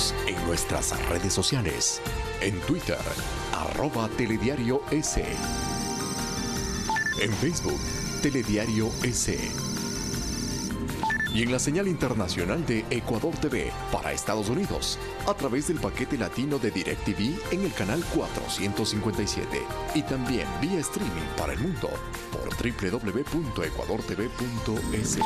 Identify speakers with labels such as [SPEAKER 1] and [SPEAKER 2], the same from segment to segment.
[SPEAKER 1] Síguenos en nuestras redes sociales. En Twitter, @telediarios. En Facebook, Telediario S. Y en la señal internacional de Ecuador TV para Estados Unidos, a través del paquete latino de DirecTV en el canal 457. Y también vía streaming para el mundo por www.ecuadortv.es.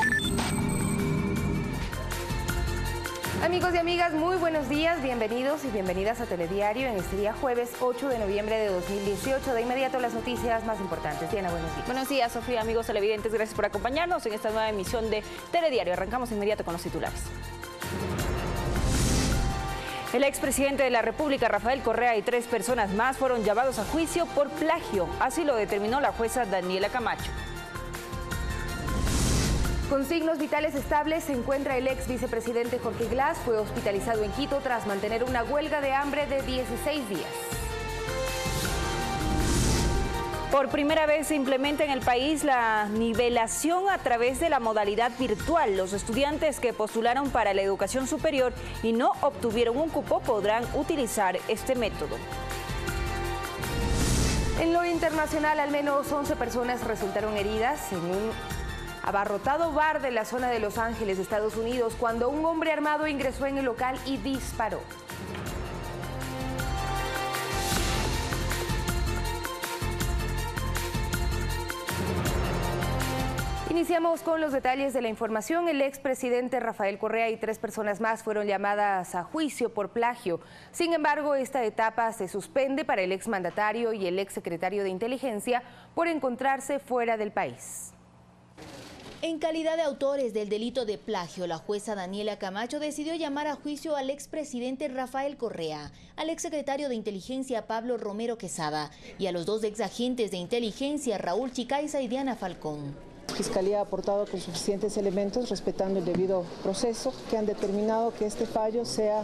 [SPEAKER 2] Amigos y amigas, muy buenos días, bienvenidos y bienvenidas a Telediario en este día jueves 8 de noviembre de 2018. De inmediato las noticias más importantes. Diana, buenos días.
[SPEAKER 3] Buenos días, Sofía, amigos televidentes, gracias por acompañarnos en esta nueva emisión de Telediario. Arrancamos de inmediato con los titulares. El expresidente de la República, Rafael Correa, y 3 personas más fueron llevados a juicio por plagio. Así lo determinó la jueza Daniela Camacho.
[SPEAKER 2] Con signos vitales estables se encuentra el ex vicepresidente Jorge Glass. Fue hospitalizado en Quito tras mantener una huelga de hambre de 16 días.
[SPEAKER 3] Por primera vez se implementa en el país la nivelación a través de la modalidad virtual. Los estudiantes que postularon para la educación superior y no obtuvieron un cupo podrán utilizar este método.
[SPEAKER 2] En lo internacional, al menos 11 personas resultaron heridas en un abarrotado bar de la zona de Los Ángeles, Estados Unidos, cuando un hombre armado ingresó en el local y disparó. Iniciamos con los detalles de la información. El expresidente Rafael Correa y 3 personas más fueron llamadas a juicio por plagio. Sin embargo, esta etapa se suspende para el exmandatario y el exsecretario de Inteligencia por encontrarse fuera del país.
[SPEAKER 4] En calidad de autores del delito de plagio, la jueza Daniela Camacho decidió llamar a juicio al expresidente Rafael Correa, al exsecretario de Inteligencia Pablo Romero Quesada y a los 2 exagentes de inteligencia Raúl Chicaiza y Diana Falcón.
[SPEAKER 5] La Fiscalía ha aportado con suficientes elementos, respetando el debido proceso, que han determinado que este fallo sea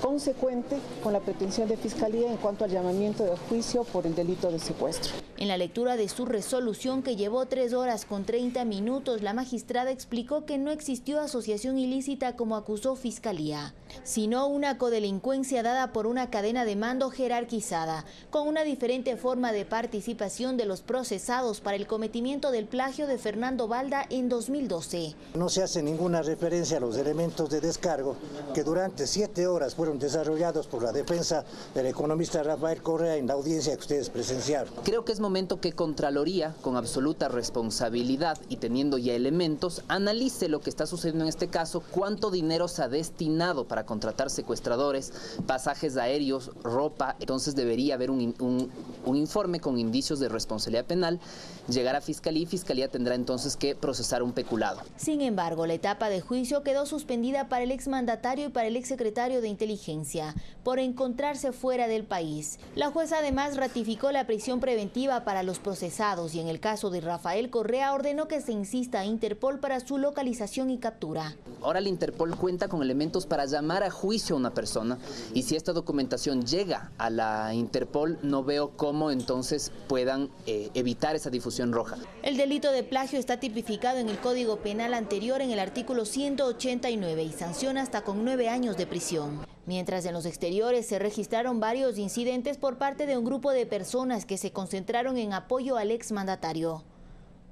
[SPEAKER 5] consecuente con la pretensión de Fiscalía en cuanto al llamamiento de juicio por el delito de secuestro.
[SPEAKER 4] En la lectura de su resolución, que llevó 3 horas con 30 minutos, la magistrada explicó que no existió asociación ilícita como acusó Fiscalía, sino una codelincuencia dada por una cadena de mando jerarquizada, con una diferente forma de participación de los procesados para el cometimiento del plagio de Fernando Balda en 2012.
[SPEAKER 6] No se hace ninguna referencia a los elementos de descargo que durante 7 horas fueron desarrollados por la defensa del economista Rafael Correa en la audiencia que ustedes presenciaron.
[SPEAKER 7] Creo que es momento que Contraloría, con absoluta responsabilidad y teniendo ya elementos, analice lo que está sucediendo en este caso, cuánto dinero se ha destinado para contratar secuestradores, pasajes aéreos, ropa. Entonces debería haber un informe con indicios de responsabilidad penal, llegar a Fiscalía y Fiscalía tendrá entonces que procesar un peculado.
[SPEAKER 4] Sin embargo, la etapa de juicio quedó suspendida para el exmandatario y para el exsecretario de Inteligencia por encontrarse fuera del país. La jueza además ratificó la prisión preventiva para los procesados y en el caso de Rafael Correa ordenó que se insista a Interpol para su localización y captura.
[SPEAKER 7] Ahora el Interpol cuenta con elementos para llamar a juicio a una persona y si esta documentación llega a la Interpol, no veo cómo entonces puedan evitar esa difusión roja.
[SPEAKER 4] El delito de plagio está tipificado en el Código Penal anterior en el artículo 189 y sanciona hasta con 9 años de prisión. Mientras en los exteriores se registraron varios incidentes por parte de un grupo de personas que se concentraron en apoyo al exmandatario.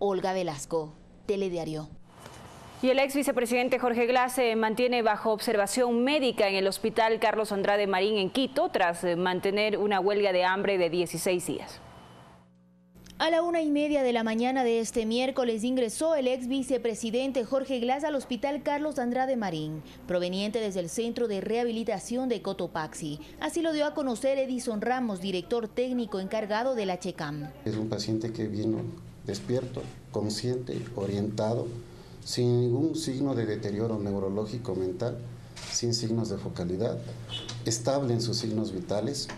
[SPEAKER 4] Olga Velasco, Telediario.
[SPEAKER 3] Y el ex vicepresidente Jorge Glass se mantiene bajo observación médica en el Hospital Carlos Andrade Marín en Quito tras mantener una huelga de hambre de 16 días.
[SPEAKER 4] A la 1:30 de la mañana de este miércoles ingresó el ex vicepresidente Jorge Glass al Hospital Carlos Andrade Marín, proveniente desde el Centro de Rehabilitación de Cotopaxi. Así lo dio a conocer Edison Ramos, director técnico encargado de la CHECAM.
[SPEAKER 8] Es un paciente que vino despierto, consciente, orientado, sin ningún signo de deterioro neurológico mental, sin signos de focalidad, estable en sus signos vitales,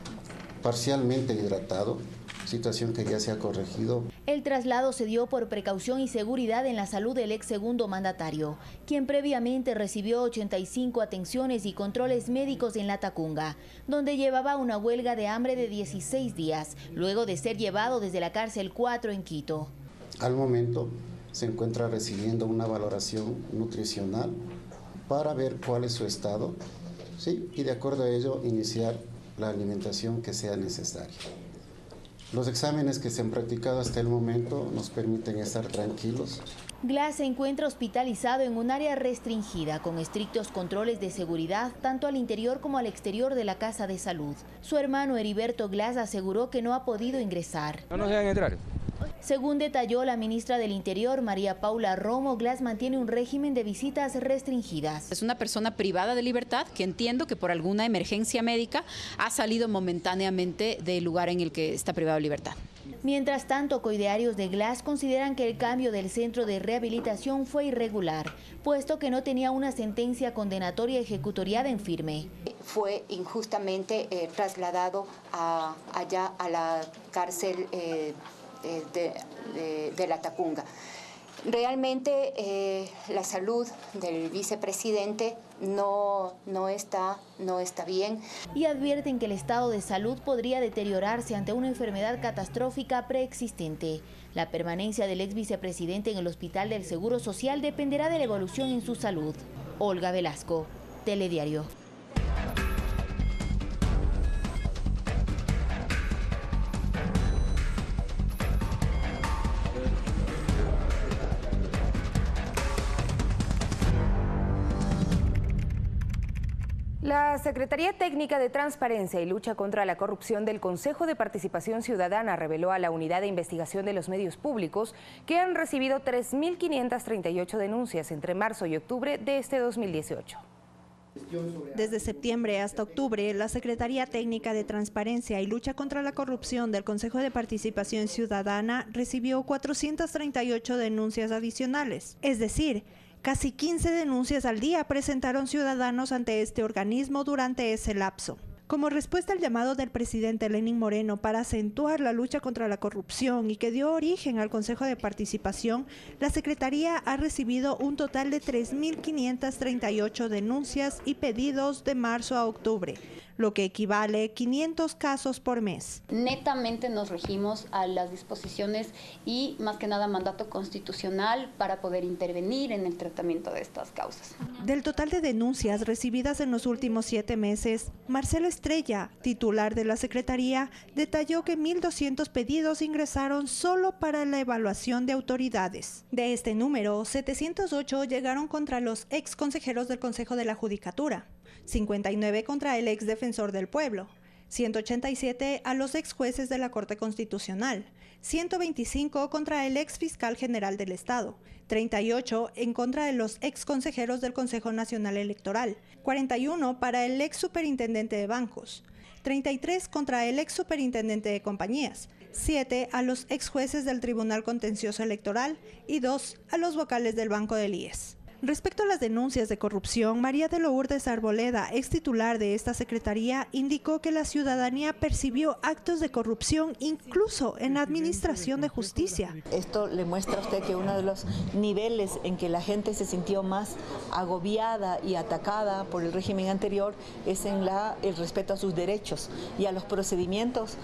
[SPEAKER 8] parcialmente hidratado, situación que ya se ha corregido.
[SPEAKER 4] El traslado se dio por precaución y seguridad en la salud del ex segundo mandatario, quien previamente recibió 85 atenciones y controles médicos en La Tacunga, donde llevaba una huelga de hambre de 16 días, luego de ser llevado desde la cárcel 4 en Quito.
[SPEAKER 8] Al momento se encuentra recibiendo una valoración nutricional para ver cuál es su estado, ¿sí? Y de acuerdo a ello iniciar la alimentación que sea necesaria. Los exámenes que se han practicado hasta el momento nos permiten estar tranquilos.
[SPEAKER 4] Glass se encuentra hospitalizado en un área restringida con estrictos controles de seguridad tanto al interior como al exterior de la casa de salud. Su hermano Heriberto Glass aseguró que no ha podido ingresar.
[SPEAKER 9] No nos dejan entrar.
[SPEAKER 4] Según detalló la ministra del Interior, María Paula Romo, Glass mantiene un régimen de visitas restringidas.
[SPEAKER 10] Es una persona privada de libertad que entiendo que por alguna emergencia médica ha salido momentáneamente del lugar en el que está privado de libertad.
[SPEAKER 4] Mientras tanto, coidearios de Glass consideran que el cambio del centro de rehabilitación fue irregular, puesto que no tenía una sentencia condenatoria ejecutoriada en firme.
[SPEAKER 11] Fue injustamente trasladado allá a la cárcel de la Tacunga. Realmente la salud del vicepresidente no está bien.
[SPEAKER 4] Y advierten que el estado de salud podría deteriorarse ante una enfermedad catastrófica preexistente. La permanencia del ex vicepresidente en el Hospital del Seguro Social dependerá de la evolución en su salud. Olga Velasco, Telediario.
[SPEAKER 2] La Secretaría Técnica de Transparencia y Lucha contra la Corrupción del Consejo de Participación Ciudadana reveló a la Unidad de Investigación de los Medios Públicos que han recibido 3.538 denuncias entre marzo y octubre de este 2018.
[SPEAKER 12] Desde septiembre hasta octubre, la Secretaría Técnica de Transparencia y Lucha contra la Corrupción del Consejo de Participación Ciudadana recibió 438 denuncias adicionales, es decir, casi 15 denuncias al día presentaron ciudadanos ante este organismo durante ese lapso. Como respuesta al llamado del presidente Lenín Moreno para acentuar la lucha contra la corrupción y que dio origen al Consejo de Participación, la Secretaría ha recibido un total de 3.538 denuncias y pedidos de marzo a octubre, lo que equivale a 500 casos por mes.
[SPEAKER 13] Netamente nos regimos a las disposiciones y más que nada mandato constitucional para poder intervenir en el tratamiento de estas causas.
[SPEAKER 12] Del total de denuncias recibidas en los últimos 7 meses, Marcelo Estrella, titular de la Secretaría, detalló que 1.200 pedidos ingresaron solo para la evaluación de autoridades. De este número, 708 llegaron contra los ex consejeros del Consejo de la Judicatura, 59 contra el ex defensor del pueblo, 187 a los ex jueces de la Corte Constitucional, 125 contra el ex fiscal general del Estado, 38 en contra de los ex consejeros del Consejo Nacional Electoral, 41 para el ex superintendente de bancos, 33 contra el ex superintendente de compañías, 7 a los ex jueces del Tribunal Contencioso Electoral y 2 a los vocales del Banco del IES. Respecto a las denuncias de corrupción, María de Lourdes Arboleda, ex titular de esta secretaría, indicó que la ciudadanía percibió actos de corrupción incluso en la administración de justicia.
[SPEAKER 14] Esto le muestra a usted que uno de los niveles en que la gente se sintió más agobiada y atacada por el régimen anterior es en el respeto a sus derechos y a los procedimientos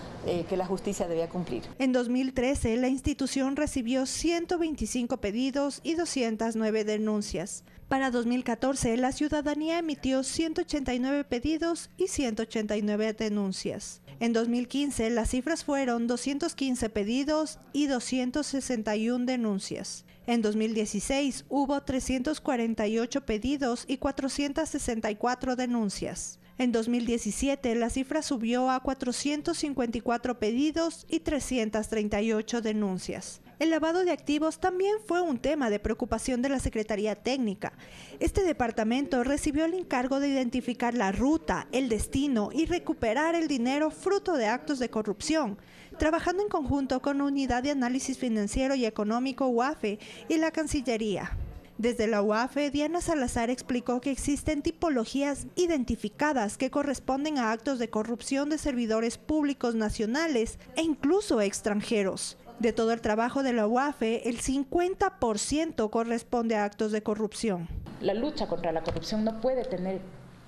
[SPEAKER 14] que la justicia debía cumplir.
[SPEAKER 12] En 2013, la institución recibió 125 pedidos y 209 denuncias. Para 2014, la ciudadanía emitió 189 pedidos y 189 denuncias. En 2015, las cifras fueron 215 pedidos y 261 denuncias. En 2016, hubo 348 pedidos y 464 denuncias. En 2017, la cifra subió a 454 pedidos y 338 denuncias. El lavado de activos también fue un tema de preocupación de la Secretaría Técnica. Este departamento recibió el encargo de identificar la ruta, el destino y recuperar el dinero fruto de actos de corrupción, trabajando en conjunto con la Unidad de Análisis Financiero y Económico UAFE y la Cancillería. Desde la UAFE, Diana Salazar explicó que existen tipologías identificadas que corresponden a actos de corrupción de servidores públicos nacionales e incluso extranjeros. De todo el trabajo de la UAFE, el 50% corresponde a actos de corrupción.
[SPEAKER 15] La lucha contra la corrupción no puede tener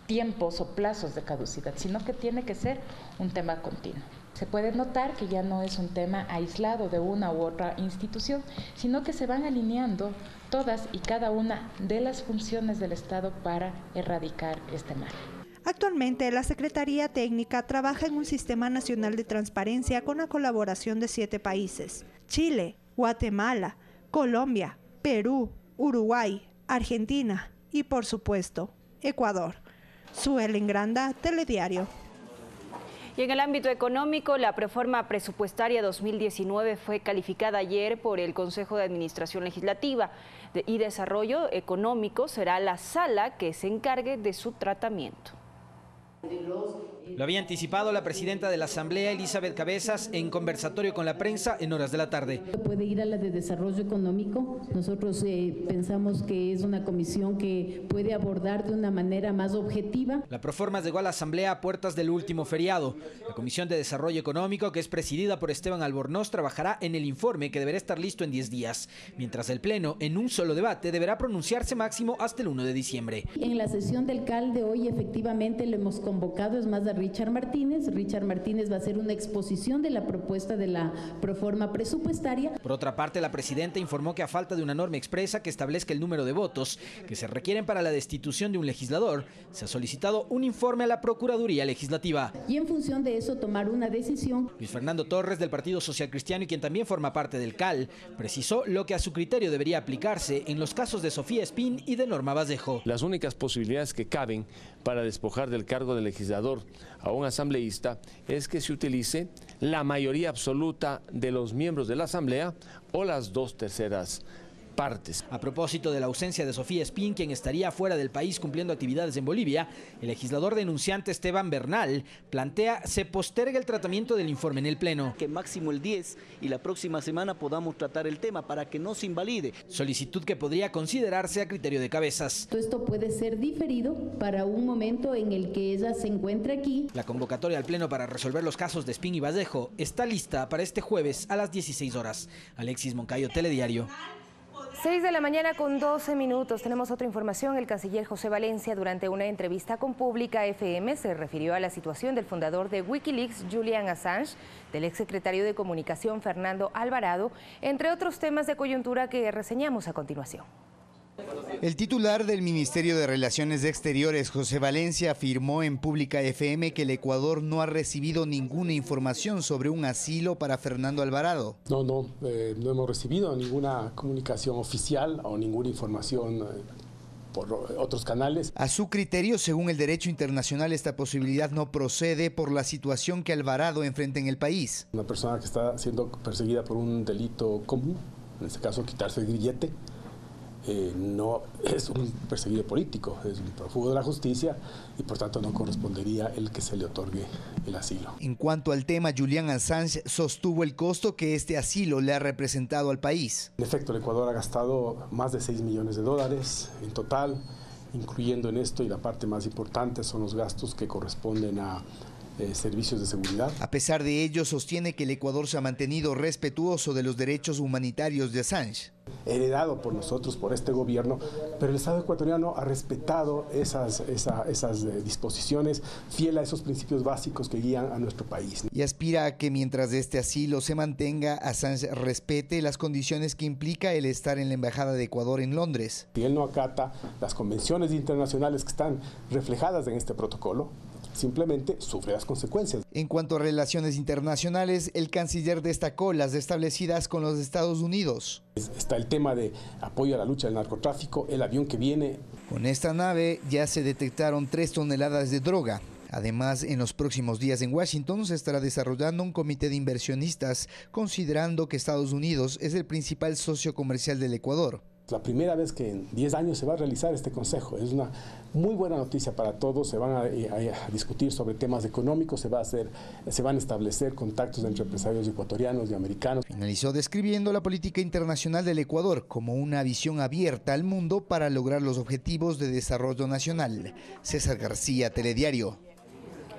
[SPEAKER 15] tiempos o plazos de caducidad, sino que tiene que ser un tema continuo. Se puede notar que ya no es un tema aislado de una u otra institución, sino que se van alineando todas y cada una de las funciones del Estado para erradicar este mal.
[SPEAKER 12] Actualmente, la Secretaría Técnica trabaja en un sistema nacional de transparencia con la colaboración de 7 países: Chile, Guatemala, Colombia, Perú, Uruguay, Argentina y, por supuesto, Ecuador. Suelen Granda, Telediario.
[SPEAKER 3] Y en el ámbito económico, la Proforma Presupuestaria 2019 fue calificada ayer por el Consejo de Administración Legislativa y Desarrollo Económico. Será la sala que se encargue de su tratamiento.
[SPEAKER 9] Lo había anticipado la presidenta de la Asamblea, Elizabeth Cabezas, en conversatorio con la prensa en horas de la tarde.
[SPEAKER 16] Puede ir a la de Desarrollo Económico. Nosotros pensamos que es una comisión que puede abordar de una manera más objetiva.
[SPEAKER 9] La Proforma llegó a la Asamblea a puertas del último feriado. La Comisión de Desarrollo Económico, que es presidida por Esteban Albornoz, trabajará en el informe que deberá estar listo en 10 días, mientras el Pleno, en un solo debate, deberá pronunciarse máximo hasta el 1 de diciembre.
[SPEAKER 16] En la sesión del CAL de hoy, efectivamente, lo hemos convocado, es más, a Richard Martínez. Richard Martínez va a hacer una exposición de la propuesta de la proforma presupuestaria.
[SPEAKER 9] Por otra parte, la presidenta informó que a falta de una norma expresa que establezca el número de votos que se requieren para la destitución de un legislador, se ha solicitado un informe a la Procuraduría Legislativa.
[SPEAKER 16] Y en función de eso tomar una decisión.
[SPEAKER 9] Luis Fernando Torres, del Partido Social Cristiano y quien también forma parte del CAL, precisó lo que a su criterio debería aplicarse en los casos de Sofía Espín y de Norma Vallejo.
[SPEAKER 17] Las únicas posibilidades que caben para despojar del cargo de legislador a un asambleísta es que se utilice la mayoría absoluta de los miembros de la Asamblea o las 2/3 partes.
[SPEAKER 9] A propósito de la ausencia de Sofía Espín, quien estaría fuera del país cumpliendo actividades en Bolivia, el legislador denunciante Esteban Bernal plantea se postergue el tratamiento del informe en el Pleno.
[SPEAKER 18] Que máximo el 10 y la próxima semana podamos tratar el tema para que no se invalide.
[SPEAKER 9] Solicitud que podría considerarse a criterio de Cabezas.
[SPEAKER 16] Esto puede ser diferido para un momento en el que ella se encuentre aquí.
[SPEAKER 9] La convocatoria al Pleno para resolver los casos de Espín y Vallejo está lista para este jueves a las 16 horas. Alexis Moncayo, Telediario.
[SPEAKER 2] 6 de la mañana con 12 minutos. Tenemos otra información. El canciller José Valencia, durante una entrevista con Pública FM, se refirió a la situación del fundador de Wikileaks, Julian Assange, del exsecretario de Comunicación, Fernando Alvarado, entre otros temas de coyuntura que reseñamos a continuación.
[SPEAKER 19] El titular del Ministerio de Relaciones Exteriores, José Valencia, afirmó en Pública FM que el Ecuador no ha recibido ninguna información sobre un asilo para Fernando Alvarado.
[SPEAKER 20] No hemos recibido ninguna comunicación oficial o ninguna información por otros canales.
[SPEAKER 19] A su criterio, según el derecho internacional, esta posibilidad no procede por la situación que Alvarado enfrenta en el país.
[SPEAKER 20] Una persona que está siendo perseguida por un delito común, en este caso quitarse el grillete, no es un perseguido político, es un prófugo de la justicia y por tanto no correspondería el que se le otorgue el asilo.
[SPEAKER 19] En cuanto al tema, Julian Assange sostuvo el costo que este asilo le ha representado al país.
[SPEAKER 20] En efecto, el Ecuador ha gastado más de 6 millones de dólares en total, incluyendo en esto, y la parte más importante son los gastos que corresponden a servicios de seguridad.
[SPEAKER 19] A pesar de ello, sostiene que el Ecuador se ha mantenido respetuoso de los derechos humanitarios de Assange.
[SPEAKER 20] Heredado por nosotros, por este gobierno, pero el Estado ecuatoriano ha respetado esas disposiciones, fiel a esos principios básicos que guían a nuestro país.
[SPEAKER 19] Y aspira a que mientras este asilo se mantenga, Assange respete las condiciones que implica el estar en la Embajada de Ecuador en Londres.
[SPEAKER 20] Si él no acata las convenciones internacionales que están reflejadas en este protocolo, simplemente sufre las consecuencias.
[SPEAKER 19] En cuanto a relaciones internacionales, el canciller destacó las establecidas con los Estados Unidos.
[SPEAKER 20] Está el tema de apoyo a la lucha del narcotráfico, el avión que viene.
[SPEAKER 19] Con esta nave ya se detectaron 3 toneladas de droga. Además, en los próximos días en Washington se estará desarrollando un comité de inversionistas, considerando que Estados Unidos es el principal socio comercial del Ecuador.
[SPEAKER 20] La primera vez que en 10 años se va a realizar este consejo. Es una muy buena noticia para todos. Se van a discutir sobre temas económicos, se van a establecer contactos entre empresarios ecuatorianos y americanos.
[SPEAKER 19] Finalizó describiendo la política internacional del Ecuador como una visión abierta al mundo para lograr los objetivos de desarrollo nacional. César García, Telediario.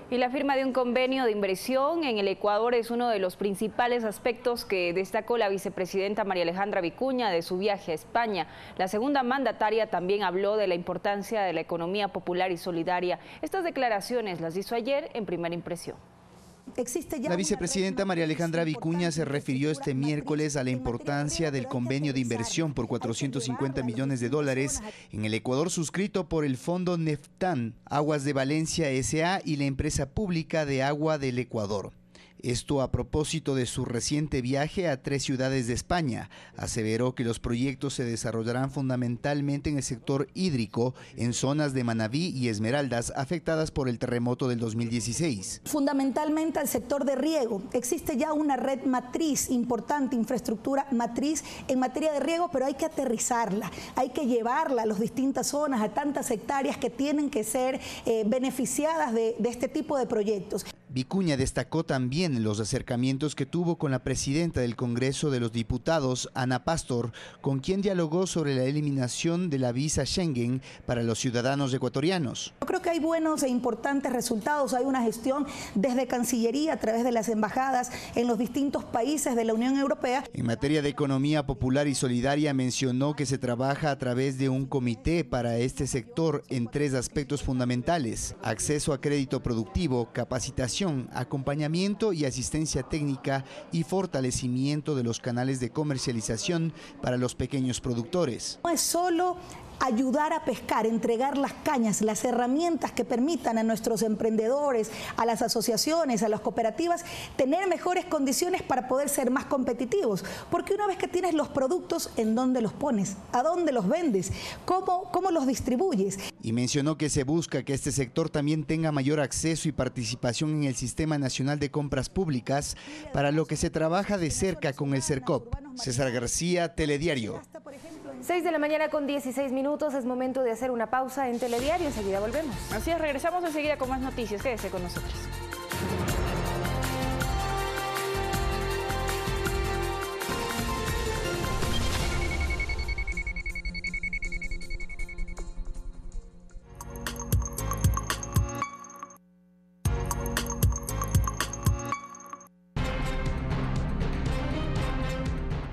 [SPEAKER 3] Y la firma de un convenio de inversión en el Ecuador es uno de los principales aspectos que destacó la vicepresidenta María Alejandra Vicuña de su viaje a España. La segunda mandataria también habló de la importancia de la economía popular y solidaria. Estas declaraciones las hizo ayer en Primera Impresión.
[SPEAKER 19] La vicepresidenta María Alejandra Vicuña se refirió este miércoles a la importancia del convenio de inversión por 450 millones de dólares en el Ecuador suscrito por el Fondo Neftan, Aguas de Valencia S.A. y la empresa pública de agua del Ecuador. Esto a propósito de su reciente viaje a 3 ciudades de España. Aseveró que los proyectos se desarrollarán fundamentalmente en el sector hídrico, en zonas de Manabí y Esmeraldas afectadas por el terremoto del 2016.
[SPEAKER 21] Fundamentalmente al sector de riego. Existe ya una red matriz importante, infraestructura matriz en materia de riego, pero hay que aterrizarla, hay que llevarla a las distintas zonas, a tantas hectáreas que tienen que ser beneficiadas de este tipo de proyectos.
[SPEAKER 19] Vicuña destacó también los acercamientos que tuvo con la presidenta del Congreso de los Diputados, Ana Pastor, con quien dialogó sobre la eliminación de la visa Schengen para los ciudadanos ecuatorianos.
[SPEAKER 21] Yo creo que hay buenos e importantes resultados. Hay una gestión desde Cancillería a través de las embajadas en los distintos países de la Unión Europea.
[SPEAKER 19] En materia de economía popular y solidaria mencionó que se trabaja a través de un comité para este sector en 3 aspectos fundamentales: acceso a crédito productivo, capacitación, acompañamiento y asistencia técnica y fortalecimiento de los canales de comercialización para los pequeños productores.
[SPEAKER 21] No es solo ayudar a pescar, entregar las cañas, las herramientas que permitan a nuestros emprendedores, a las asociaciones, a las cooperativas, tener mejores condiciones para poder ser más competitivos. Porque una vez que tienes los productos, ¿en dónde los pones? ¿A dónde los vendes? ¿Cómo los distribuyes?
[SPEAKER 19] Y mencionó que se busca que este sector también tenga mayor acceso y participación en el Sistema Nacional de Compras Públicas, para lo que se trabaja de cerca con el CERCOP. César García, Telediario.
[SPEAKER 2] 6 de la mañana con 16 minutos, es momento de hacer una pausa en Telediario, enseguida volvemos.
[SPEAKER 3] Así es, regresamos enseguida con más noticias, quédese con nosotros.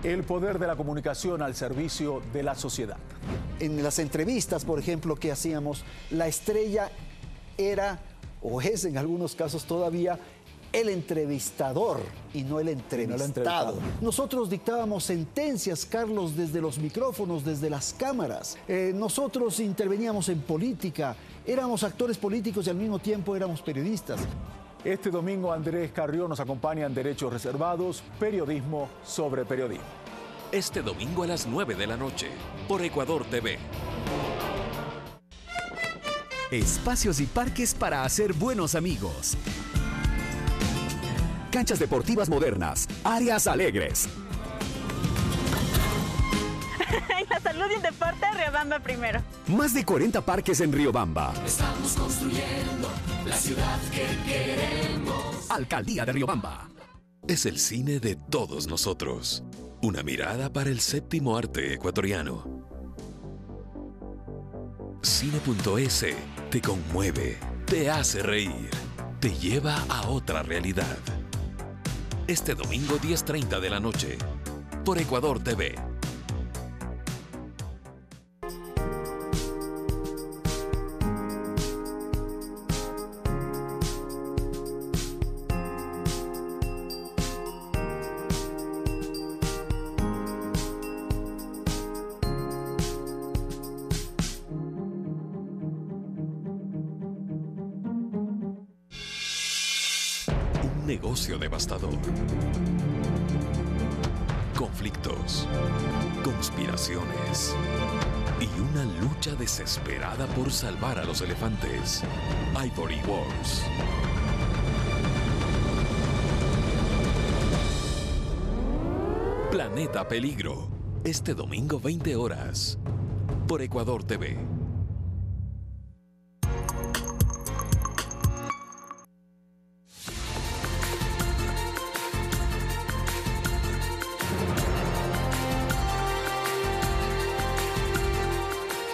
[SPEAKER 22] El poder de la comunicación al servicio de la sociedad.
[SPEAKER 23] En las entrevistas, por ejemplo, que hacíamos, la estrella era, o es en algunos casos todavía, el entrevistador y no el entrevistado. Nosotros dictábamos sentencias, Carlos, desde los micrófonos, desde las cámaras. Nosotros interveníamos en política, éramos actores políticos y al mismo tiempo éramos periodistas.
[SPEAKER 22] Este domingo Andrés Carrió nos acompaña en Derechos Reservados, periodismo sobre periodismo.
[SPEAKER 24] Este domingo a las 9 de la noche, por Ecuador TV.
[SPEAKER 25] Espacios y parques para hacer buenos amigos. Canchas deportivas modernas, áreas alegres.
[SPEAKER 3] En la salud y el deporte, Riobamba primero.
[SPEAKER 25] Más de 40 parques en Riobamba.
[SPEAKER 26] Estamos construyendo la ciudad que queremos.
[SPEAKER 25] Alcaldía de Riobamba.
[SPEAKER 24] Es el cine de todos nosotros. Una mirada para el séptimo arte ecuatoriano. Cine.es te conmueve, te hace reír, te lleva a otra realidad. Este domingo 10:30 de la noche, por Ecuador TV. Negocio devastador. Conflictos, conspiraciones y una lucha desesperada por salvar a los elefantes. Ivory Wars. Planeta Peligro. Este domingo 20 horas. Por Ecuador TV.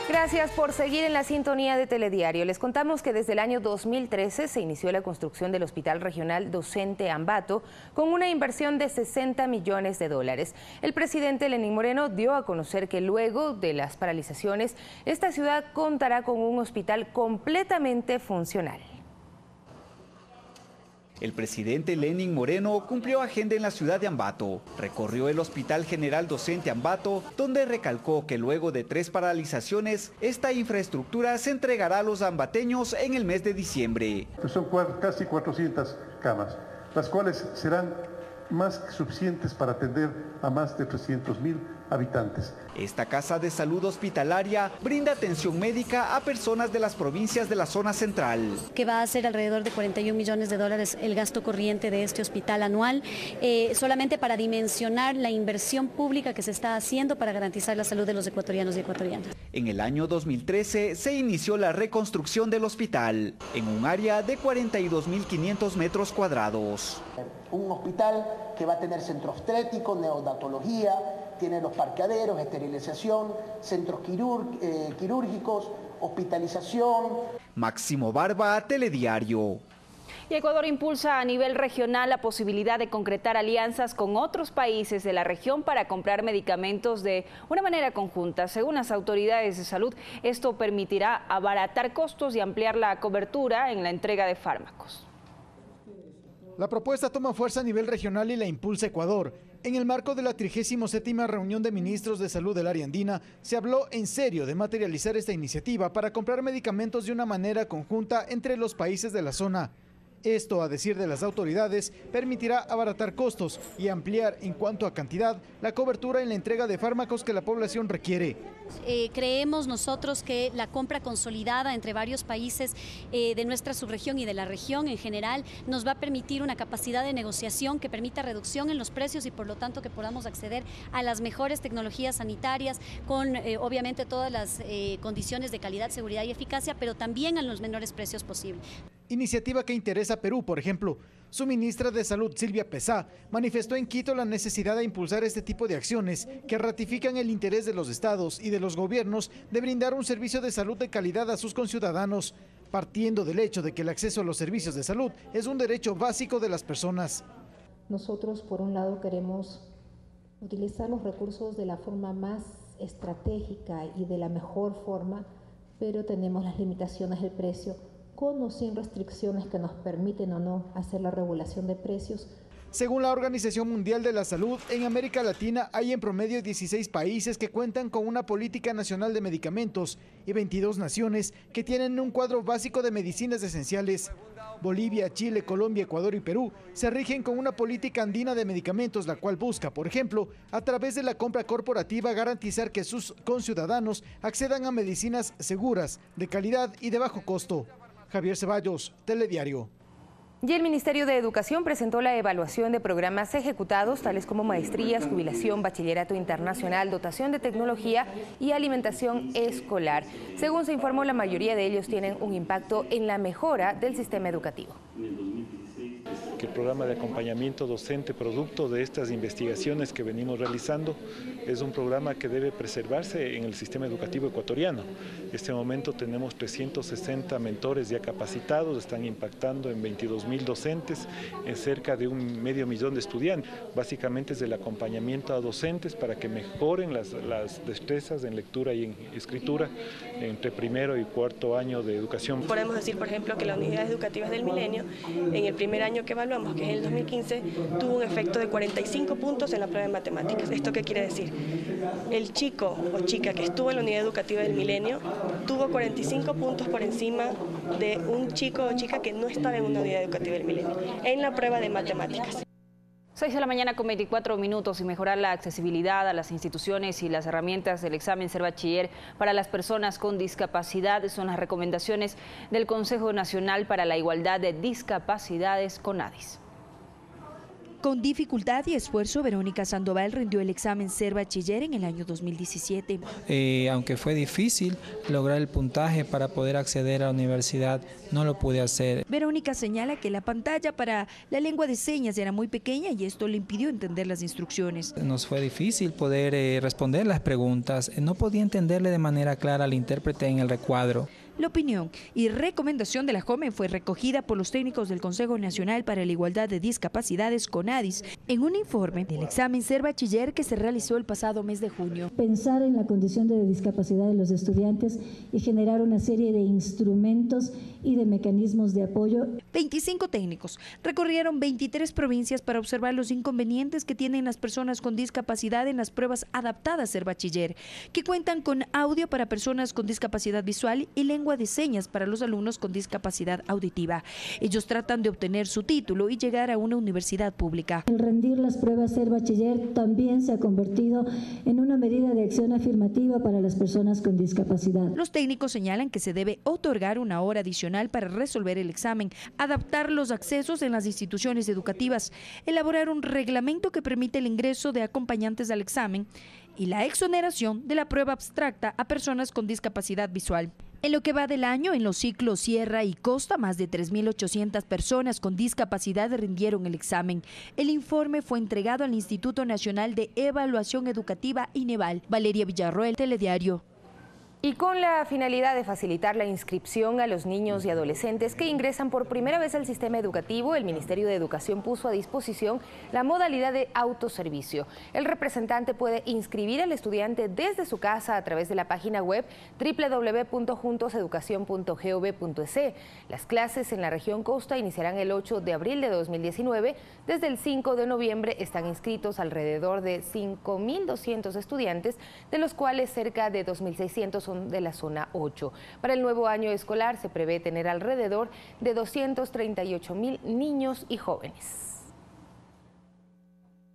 [SPEAKER 2] Gracias por seguir en la sintonía de Telediario. Les contamos que desde el año 2013 se inició la construcción del Hospital Regional Docente Ambato con una inversión de 60 millones de dólares. El presidente Lenín Moreno dio a conocer que luego de las paralizaciones, esta ciudad contará con un hospital completamente funcional.
[SPEAKER 1] El presidente Lenín Moreno cumplió agenda en la ciudad de Ambato. Recorrió el Hospital General Docente Ambato, donde recalcó que luego de 3 paralizaciones, esta infraestructura se entregará a los ambateños en el mes de diciembre.
[SPEAKER 5] Son casi 400 camas, las cuales serán más que suficientes para atender a más de 300.000 habitantes.
[SPEAKER 1] Esta casa de salud hospitalaria brinda atención médica a personas de las provincias de la zona central.
[SPEAKER 6] Que va a ser alrededor de $41 millones el gasto corriente de este hospital anual, solamente para dimensionar la inversión pública que se está haciendo para garantizar la salud de los ecuatorianos y ecuatorianas.
[SPEAKER 1] En el año 2013 se inició la reconstrucción del hospital, en un área de 42.500 metros cuadrados.
[SPEAKER 7] Un hospital que va a tener centro obstétrico, neonatología, tiene los parqueaderos, esterilización, centros quirúrgicos, hospitalización.
[SPEAKER 1] Máximo Barba, Telediario.
[SPEAKER 3] Y Ecuador impulsa a nivel regional la posibilidad de concretar alianzas con otros países de la región para comprar medicamentos de una manera conjunta. Según las autoridades de salud, esto permitirá abaratar costos y ampliar la cobertura en la entrega de fármacos.
[SPEAKER 8] La propuesta toma fuerza a nivel regional y la impulsa Ecuador. En el marco de la 37ª reunión de ministros de salud del área andina, se habló en serio de materializar esta iniciativa para comprar medicamentos de una manera conjunta entre los países de la zona. Esto, a decir de las autoridades, permitirá abaratar costos y ampliar en cuanto a cantidad la cobertura en la entrega de fármacos que la población requiere.
[SPEAKER 6] Creemos nosotros que la compra consolidada entre varios países de nuestra subregión y de la región en general nos va a permitir una capacidad de negociación que permita reducción en los precios y por lo tanto que podamos acceder a las mejores tecnologías sanitarias con obviamente todas las condiciones de calidad, seguridad y eficacia, pero también a los menores precios posibles.
[SPEAKER 8] Iniciativa que interesa a Perú, por ejemplo. Su ministra de Salud, Silvia Pesá, manifestó en Quito la necesidad de impulsar este tipo de acciones que ratifican el interés de los estados y de los gobiernos de brindar un servicio de salud de calidad a sus conciudadanos, partiendo del hecho de que el acceso a los servicios de salud es un derecho básico de las personas.
[SPEAKER 10] Nosotros, por un lado, queremos utilizar los recursos de la forma más estratégica y de la mejor forma, pero tenemos las limitaciones del precio, con o sin restricciones que nos permiten o no hacer la regulación de precios.
[SPEAKER 8] Según la Organización Mundial de la Salud, en América Latina hay en promedio 16 países que cuentan con una política nacional de medicamentos y 22 naciones que tienen un cuadro básico de medicinas esenciales. Bolivia, Chile, Colombia, Ecuador y Perú se rigen con una política andina de medicamentos, la cual busca, por ejemplo, a través de la compra corporativa garantizar que sus conciudadanos accedan a medicinas seguras, de calidad y de bajo costo. Javier Ceballos, Telediario.
[SPEAKER 2] Y el Ministerio de Educación presentó la evaluación de programas ejecutados, tales como maestrías, jubilación, bachillerato internacional, dotación de tecnología y alimentación escolar. Según se informó, la mayoría de ellos tienen un impacto en la mejora del sistema educativo.
[SPEAKER 27] Que el programa de acompañamiento docente producto de estas investigaciones que venimos realizando es un programa que debe preservarse en el sistema educativo ecuatoriano. En este momento tenemos 360 mentores ya capacitados, están impactando en 22.000 docentes, en cerca de 500.000 de estudiantes. Básicamente es el acompañamiento a docentes para que mejoren las destrezas en lectura y en escritura entre primero y cuarto año de educación.
[SPEAKER 28] Podemos decir, por ejemplo, que las unidades educativas del milenio, en el primer año que evaluamos, que es el 2015, tuvo un efecto de 45 puntos en la prueba de matemáticas. ¿Esto qué quiere decir? El chico o chica que estuvo en la unidad educativa del milenio tuvo 45 puntos por encima de un chico o chica que no estaba en una unidad educativa del milenio, en la prueba de matemáticas.
[SPEAKER 3] 6 de la mañana con 24 minutos y mejorar la accesibilidad a las instituciones y las herramientas del examen Ser Bachiller para las personas con discapacidad son las recomendaciones del Consejo Nacional para la Igualdad de Discapacidades, CONADIS.
[SPEAKER 29] Con dificultad y esfuerzo, Verónica Sandoval rindió el examen Ser Bachiller en el año 2017.
[SPEAKER 30] Aunque fue difícil lograr el puntaje para poder acceder a la universidad, no lo pude hacer.
[SPEAKER 29] Verónica señala que la pantalla para la lengua de señas era muy pequeña y esto le impidió entender las instrucciones.
[SPEAKER 30] Nos fue difícil poder responder las preguntas. No podía entenderle de manera clara al intérprete en el recuadro.
[SPEAKER 29] La opinión y recomendación de la joven fue recogida por los técnicos del Consejo Nacional para la Igualdad de Discapacidades, CONADIS, en un informe del examen Ser Bachiller que se realizó el pasado mes de junio.
[SPEAKER 4] Pensar en la condición de discapacidad de los estudiantes y generar una serie de instrumentos y de mecanismos de apoyo.
[SPEAKER 29] 25 técnicos recorrieron 23 provincias para observar los inconvenientes que tienen las personas con discapacidad en las pruebas adaptadas Ser Bachiller, que cuentan con audio para personas con discapacidad visual y lengua de señas para los alumnos con discapacidad auditiva. Ellos tratan de obtener su título y llegar a una universidad pública.
[SPEAKER 4] El rendir las pruebas Ser Bachiller también se ha convertido en una medida de acción afirmativa para las personas con discapacidad.
[SPEAKER 29] Los técnicos señalan que se debe otorgar una hora adicional para resolver el examen, adaptar los accesos en las instituciones educativas, elaborar un reglamento que permite el ingreso de acompañantes al examen y la exoneración de la prueba abstracta a personas con discapacidad visual. En lo que va del año, en los ciclos Sierra y Costa, más de 3.800 personas con discapacidad rindieron el examen. El informe fue entregado al Instituto Nacional de Evaluación Educativa, INEVAL. Valeria Villarroel, Telediario.
[SPEAKER 2] Y con la finalidad de facilitar la inscripción a los niños y adolescentes que ingresan por primera vez al sistema educativo, el Ministerio de Educación puso a disposición la modalidad de autoservicio. El representante puede inscribir al estudiante desde su casa a través de la página web www.juntoseducacion.gov.es. Las clases en la región Costa iniciarán el 8 de abril de 2019. Desde el 5 de noviembre están inscritos alrededor de 5.200 estudiantes, de los cuales cerca de 2.600 son de la zona 8. Para el nuevo año escolar se prevé tener alrededor de 238.000 niños y jóvenes.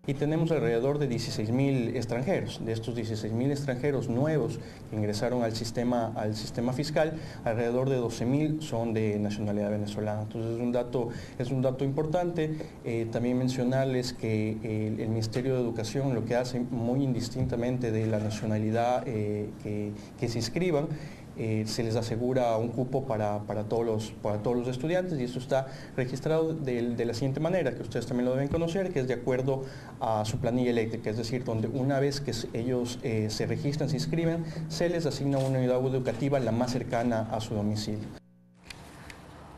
[SPEAKER 9] Y tenemos alrededor de 16.000 extranjeros. De estos 16.000 extranjeros nuevos que ingresaron al sistema fiscal, alrededor de 12.000 son de nacionalidad venezolana. Entonces es un dato importante. También mencionarles que el Ministerio de Educación lo que hace muy indistintamente de la nacionalidad que se inscriban, se les asegura un cupo para todos los estudiantes, y esto está registrado de la siguiente manera, que ustedes también lo deben conocer, que es de acuerdo a su planilla eléctrica, es decir, donde una vez que ellos se registran, se inscriben, se les asigna una unidad educativa la más cercana a su domicilio.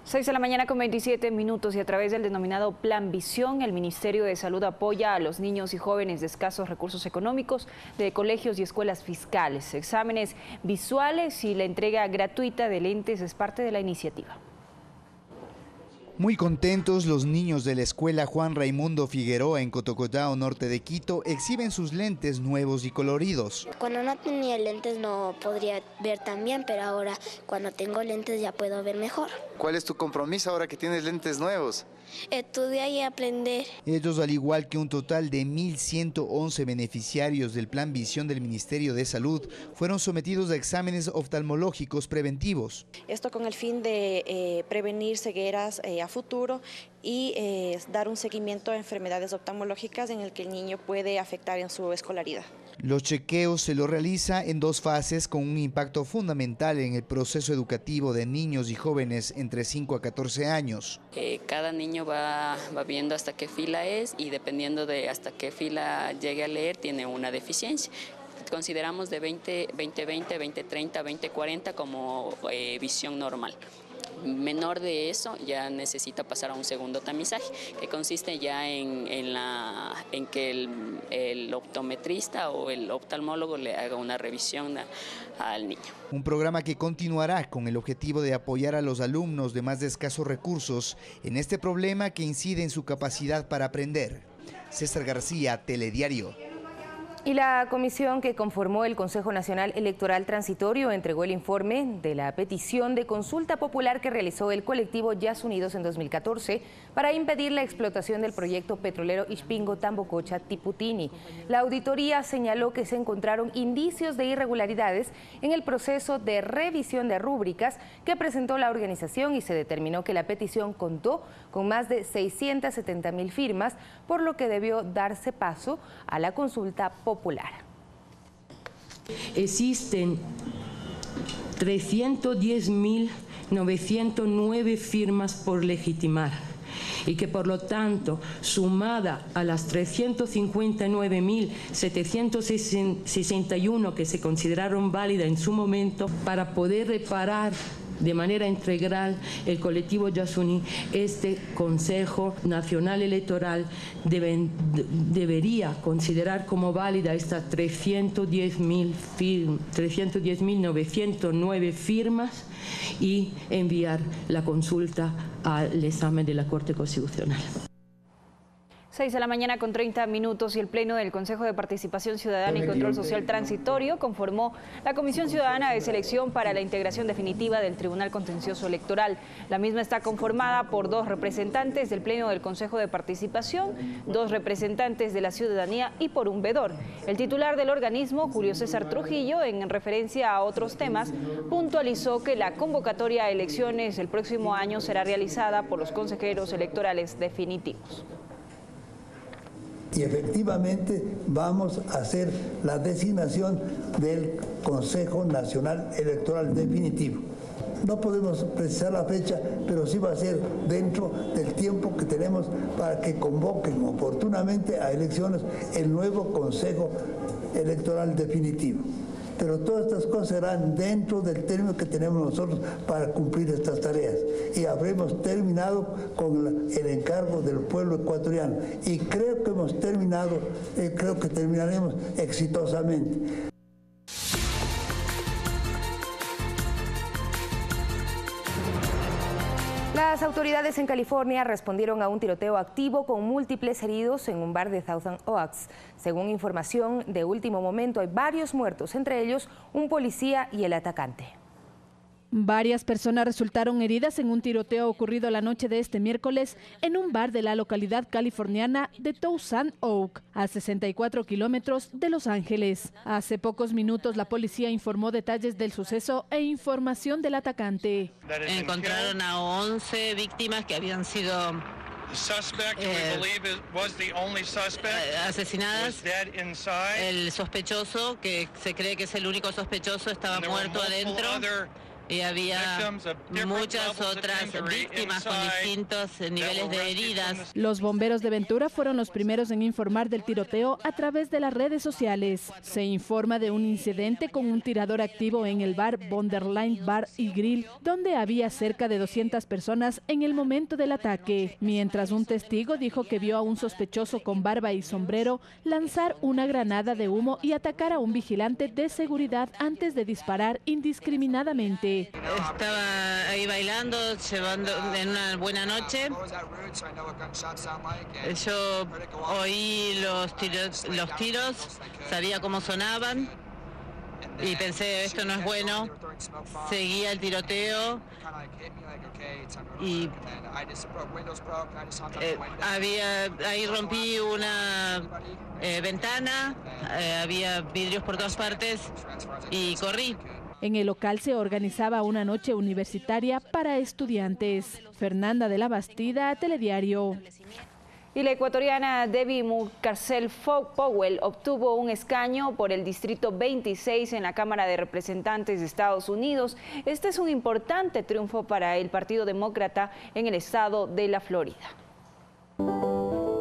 [SPEAKER 3] 6 de la mañana con 27 minutos y a través del denominado Plan Visión, el Ministerio de Salud apoya a los niños y jóvenes de escasos recursos económicos de colegios y escuelas fiscales. Exámenes visuales y la entrega gratuita de lentes es parte de la iniciativa.
[SPEAKER 19] Muy contentos, los niños de la escuela Juan Raimundo Figueroa en Cotocotao, norte de Quito, exhiben sus lentes nuevos y coloridos.
[SPEAKER 11] Cuando no tenía lentes no podría ver tan bien, pero ahora cuando tengo lentes ya puedo ver mejor.
[SPEAKER 12] ¿Cuál es tu compromiso ahora que tienes lentes nuevos?
[SPEAKER 11] Estudiar y aprender.
[SPEAKER 19] Ellos, al igual que un total de 1.111 beneficiarios del Plan Visión del Ministerio de Salud, fueron sometidos a exámenes oftalmológicos preventivos.
[SPEAKER 13] Esto con el fin de prevenir cegueras a futuro y dar un seguimiento a enfermedades oftalmológicas en el que el niño puede afectar en su escolaridad.
[SPEAKER 19] Los chequeos se los realiza en 2 fases con un impacto fundamental en el proceso educativo de niños y jóvenes entre 5 a 14 años.
[SPEAKER 14] Cada niño va viendo hasta qué fila es y dependiendo de hasta qué fila llegue a leer tiene una deficiencia. Consideramos de 20/20, 20/30, 20/40 como visión normal. Menor de eso ya necesita pasar a un segundo tamizaje, que consiste ya en que el optometrista o el oftalmólogo le haga una revisión al niño.
[SPEAKER 19] Un programa que continuará con el objetivo de apoyar a los alumnos de más de escasos recursos en este problema que incide en su capacidad para aprender. César García, Telediario.
[SPEAKER 2] Y la comisión que conformó el Consejo Nacional Electoral Transitorio entregó el informe de la petición de consulta popular que realizó el colectivo Yas Unidos en 2014 para impedir la explotación del proyecto petrolero Ispingo-Tambococha-Tiputini. La auditoría señaló que se encontraron indicios de irregularidades en el proceso de revisión de rúbricas que presentó la organización y se determinó que la petición contó con más de 670.000 firmas, por lo que debió darse paso a la consulta popular.
[SPEAKER 15] Existen 310.909 firmas por legitimar y que por lo tanto, sumada a las 359.761 que se consideraron válidas en su momento, para poder reparar de manera integral el colectivo Yasuní, este Consejo Nacional Electoral debería considerar como válida estas 310.909 firmas y enviar la consulta al examen de la Corte Constitucional.
[SPEAKER 3] 6 de la mañana con 30 minutos y el Pleno del Consejo de Participación Ciudadana y Control Social Transitorio conformó la Comisión Ciudadana de Selección para la integración definitiva del Tribunal Contencioso Electoral. La misma está conformada por 2 representantes del Pleno del Consejo de Participación, 2 representantes de la ciudadanía y por un veedor. El titular del organismo, Julio César Trujillo, en referencia a otros temas, puntualizó que la convocatoria a elecciones el próximo año será realizada por los consejeros electorales definitivos.
[SPEAKER 16] Y efectivamente vamos a hacer la designación del Consejo Nacional Electoral definitivo. No podemos precisar la fecha, pero sí va a ser dentro del tiempo que tenemos para que convoquen oportunamente a elecciones el nuevo Consejo Electoral definitivo. Pero todas estas cosas serán dentro del término que tenemos nosotros para cumplir estas tareas. Y habremos terminado con el encargo del pueblo ecuatoriano. Y creo que hemos terminado, creo que terminaremos exitosamente.
[SPEAKER 2] Las autoridades en California respondieron a un tiroteo activo con múltiples heridos en un bar de Thousand Oaks. Según información de último momento, hay varios muertos, entre ellos un policía y el atacante.
[SPEAKER 29] Varias personas resultaron heridas en un tiroteo ocurrido la noche de este miércoles en un bar de la localidad californiana de Thousand Oaks, a 64 kilómetros de Los Ángeles. Hace pocos minutos la policía informó detalles del suceso e información del atacante.
[SPEAKER 17] Encontraron a 11 víctimas que habían sido asesinadas. El sospechoso, que se cree que es el único sospechoso, estaba muerto adentro. Y había muchas otras víctimas con distintos niveles de heridas.
[SPEAKER 29] Los bomberos de Ventura fueron los primeros en informar del tiroteo a través de las redes sociales. Se informa de un incidente con un tirador activo en el bar Borderline Bar y Grill, donde había cerca de 200 personas en el momento del ataque, mientras un testigo dijo que vio a un sospechoso con barba y sombrero lanzar una granada de humo y atacar a un vigilante de seguridad antes de disparar indiscriminadamente.
[SPEAKER 17] Estaba ahí bailando, llevando en una buena noche. Yo oí los tiros, sabía cómo sonaban y pensé, esto no es bueno. Seguía el tiroteo y ahí rompí una ventana, había vidrios por todas partes y corrí.
[SPEAKER 29] En el local se organizaba una noche universitaria para estudiantes. Fernanda de la Bastida, Telediario.
[SPEAKER 3] Y la ecuatoriana Debbie Murcarcel Powell obtuvo un escaño por el Distrito 26 en la Cámara de Representantes de Estados Unidos. Este es un importante triunfo para el Partido Demócrata en el estado de la Florida.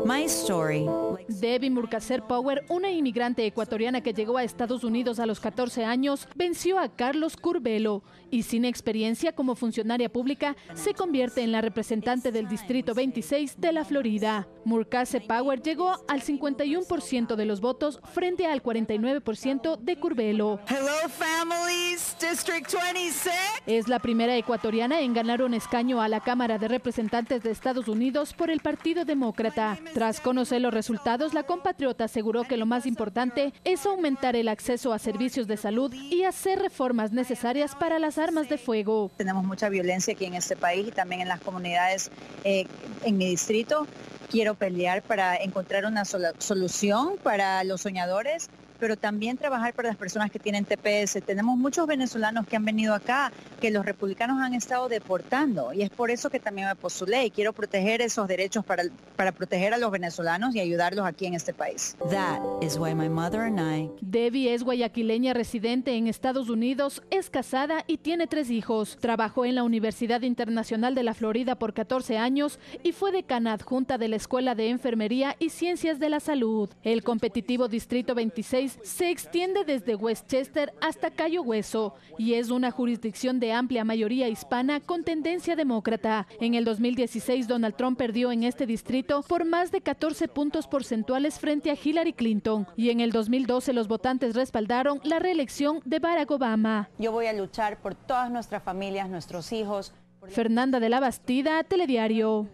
[SPEAKER 29] My Story. Debbie Murcarcel Powell, una inmigrante ecuatoriana que llegó a Estados Unidos a los 14 años, venció a Carlos Curbelo y sin experiencia como funcionaria pública se convierte en la representante del Distrito 26 de la Florida. Murcarcel Powell llegó al 51% de los votos frente al 49% de Curbelo.
[SPEAKER 18] Hello families, District 26.
[SPEAKER 29] Es la primera ecuatoriana en ganar un escaño a la Cámara de Representantes de Estados Unidos por el Partido Demócrata. Tras conocer los resultados, la compatriota aseguró que lo más importante es aumentar el acceso a servicios de salud y hacer reformas necesarias para las armas de fuego.
[SPEAKER 20] Tenemos mucha violencia aquí en este país y también en las comunidades en mi distrito. Quiero pelear para encontrar una solución para los soñadores, pero también trabajar para las personas que tienen TPS. Tenemos muchos venezolanos que han venido acá, que los republicanos han estado deportando, y es por eso que también me postulé y quiero proteger esos derechos para proteger a los venezolanos y ayudarlos aquí en este país.
[SPEAKER 18] That is why my mother and I...
[SPEAKER 29] Debbie es guayaquileña residente en Estados Unidos, es casada y tiene 3 hijos. Trabajó en la Universidad Internacional de la Florida por 14 años y fue decana adjunta de la Escuela de Enfermería y Ciencias de la Salud. El competitivo Distrito 26
[SPEAKER 1] país se extiende desde Westchester hasta Cayo Hueso y es una jurisdicción de amplia mayoría hispana con tendencia demócrata. En el 2016, Donald Trump perdió en este distrito por más de 14 puntos porcentuales frente a Hillary Clinton y en el 2012 los votantes respaldaron la reelección de Barack Obama.
[SPEAKER 5] Yo voy a luchar por todas nuestras familias, nuestros hijos.
[SPEAKER 1] Fernanda de la Bastida, Telediario.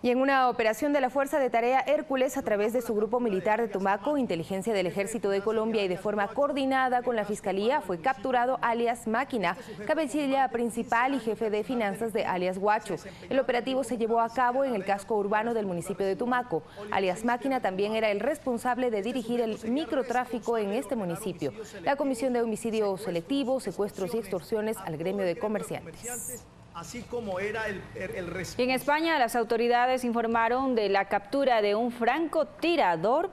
[SPEAKER 2] Y en una operación de la Fuerza de Tarea Hércules, a través de su grupo militar de Tumaco, inteligencia del Ejército de Colombia y de forma coordinada con la Fiscalía, fue capturado alias Máquina, cabecilla principal y jefe de finanzas de alias Guacho. El operativo se llevó a cabo en el casco urbano del municipio de Tumaco. Alias Máquina también era el responsable de dirigir el microtráfico en este municipio. La Comisión de Homicidio Selectivo, Secuestros y Extorsiones al gremio de comerciantes.
[SPEAKER 6] Así como era el
[SPEAKER 3] En España, las autoridades informaron de la captura de un francotirador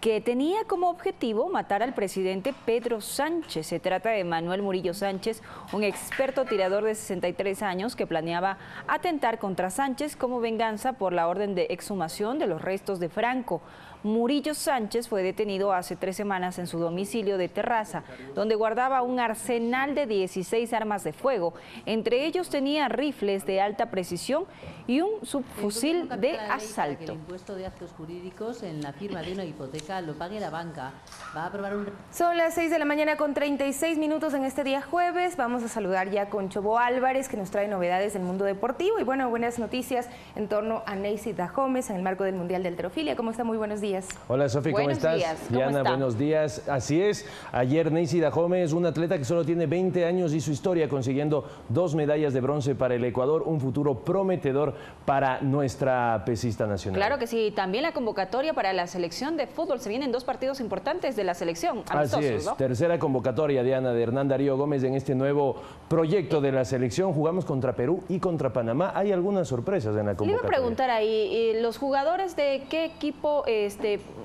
[SPEAKER 3] que tenía como objetivo matar al presidente Pedro Sánchez. Se trata de Manuel Murillo Sánchez, un experto tirador de 63 años que planeaba atentar contra Sánchez como venganza por la orden de exhumación de los restos de Franco. Murillo Sánchez fue detenido hace 3 semanas en su domicilio de Terraza, donde guardaba un arsenal de 16 armas de fuego. Entre ellos tenía rifles de alta precisión y un subfusil de asalto.
[SPEAKER 7] El impuesto de actos jurídicos en la firma de una hipoteca lo pague la banca. Va a aprobar un...
[SPEAKER 2] Son las 6 de la mañana con 36 minutos en este día jueves. Vamos a saludar ya con Chobo Álvarez, que nos trae novedades del mundo deportivo. Y bueno, buenas noticias en torno a Neisy Dahomes en el marco del Mundial de Halterofilia. ¿Cómo está? Muy buenos días.
[SPEAKER 21] Hola Sofi, ¿cómo estás? Diana, buenos días. Así es, ayer Neisy Dahomes, una atleta que solo tiene 20 años, hizo historia consiguiendo 2 medallas de bronce para el Ecuador, un futuro prometedor para nuestra pesista nacional.
[SPEAKER 3] Claro que sí, también la convocatoria para la selección de fútbol. Se vienen 2 partidos importantes de la selección.
[SPEAKER 21] Así es,
[SPEAKER 3] ¿no?
[SPEAKER 21] Tercera convocatoria, Diana, de Hernán Darío Gómez en este nuevo proyecto de la selección. Jugamos contra Perú y contra Panamá. Hay algunas sorpresas en la convocatoria.
[SPEAKER 3] Le iba a preguntar ahí, ¿los jugadores de qué equipo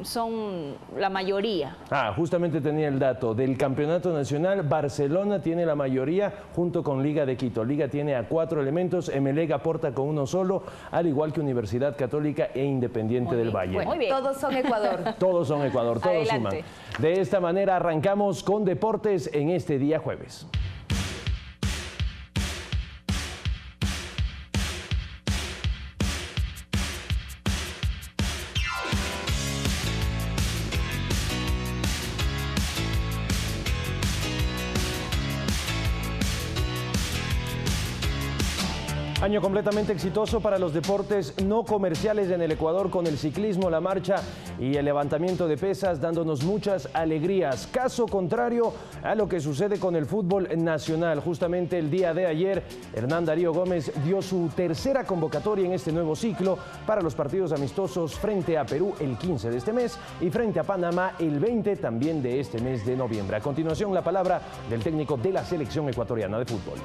[SPEAKER 3] son la mayoría?
[SPEAKER 21] Justamente tenía el dato. Del campeonato nacional, Barcelona tiene la mayoría junto con Liga de Quito. Liga tiene a 4 elementos, Emelec aporta con 1 solo, al igual que Universidad Católica e Independiente del Valle.
[SPEAKER 2] Bueno, muy bien. Todos son Ecuador.
[SPEAKER 21] Todos son Ecuador, todos suman. De esta manera arrancamos con deportes en este día jueves. Año completamente exitoso para los deportes no comerciales en el Ecuador, con el ciclismo, la marcha y el levantamiento de pesas, dándonos muchas alegrías. Caso contrario a lo que sucede con el fútbol nacional. Justamente el día de ayer, Hernán Darío Gómez dio su tercera convocatoria en este nuevo ciclo para los partidos amistosos frente a Perú el 15 de este mes y frente a Panamá el 20 también de este mes de noviembre. A continuación, la palabra del técnico de la selección ecuatoriana de fútbol.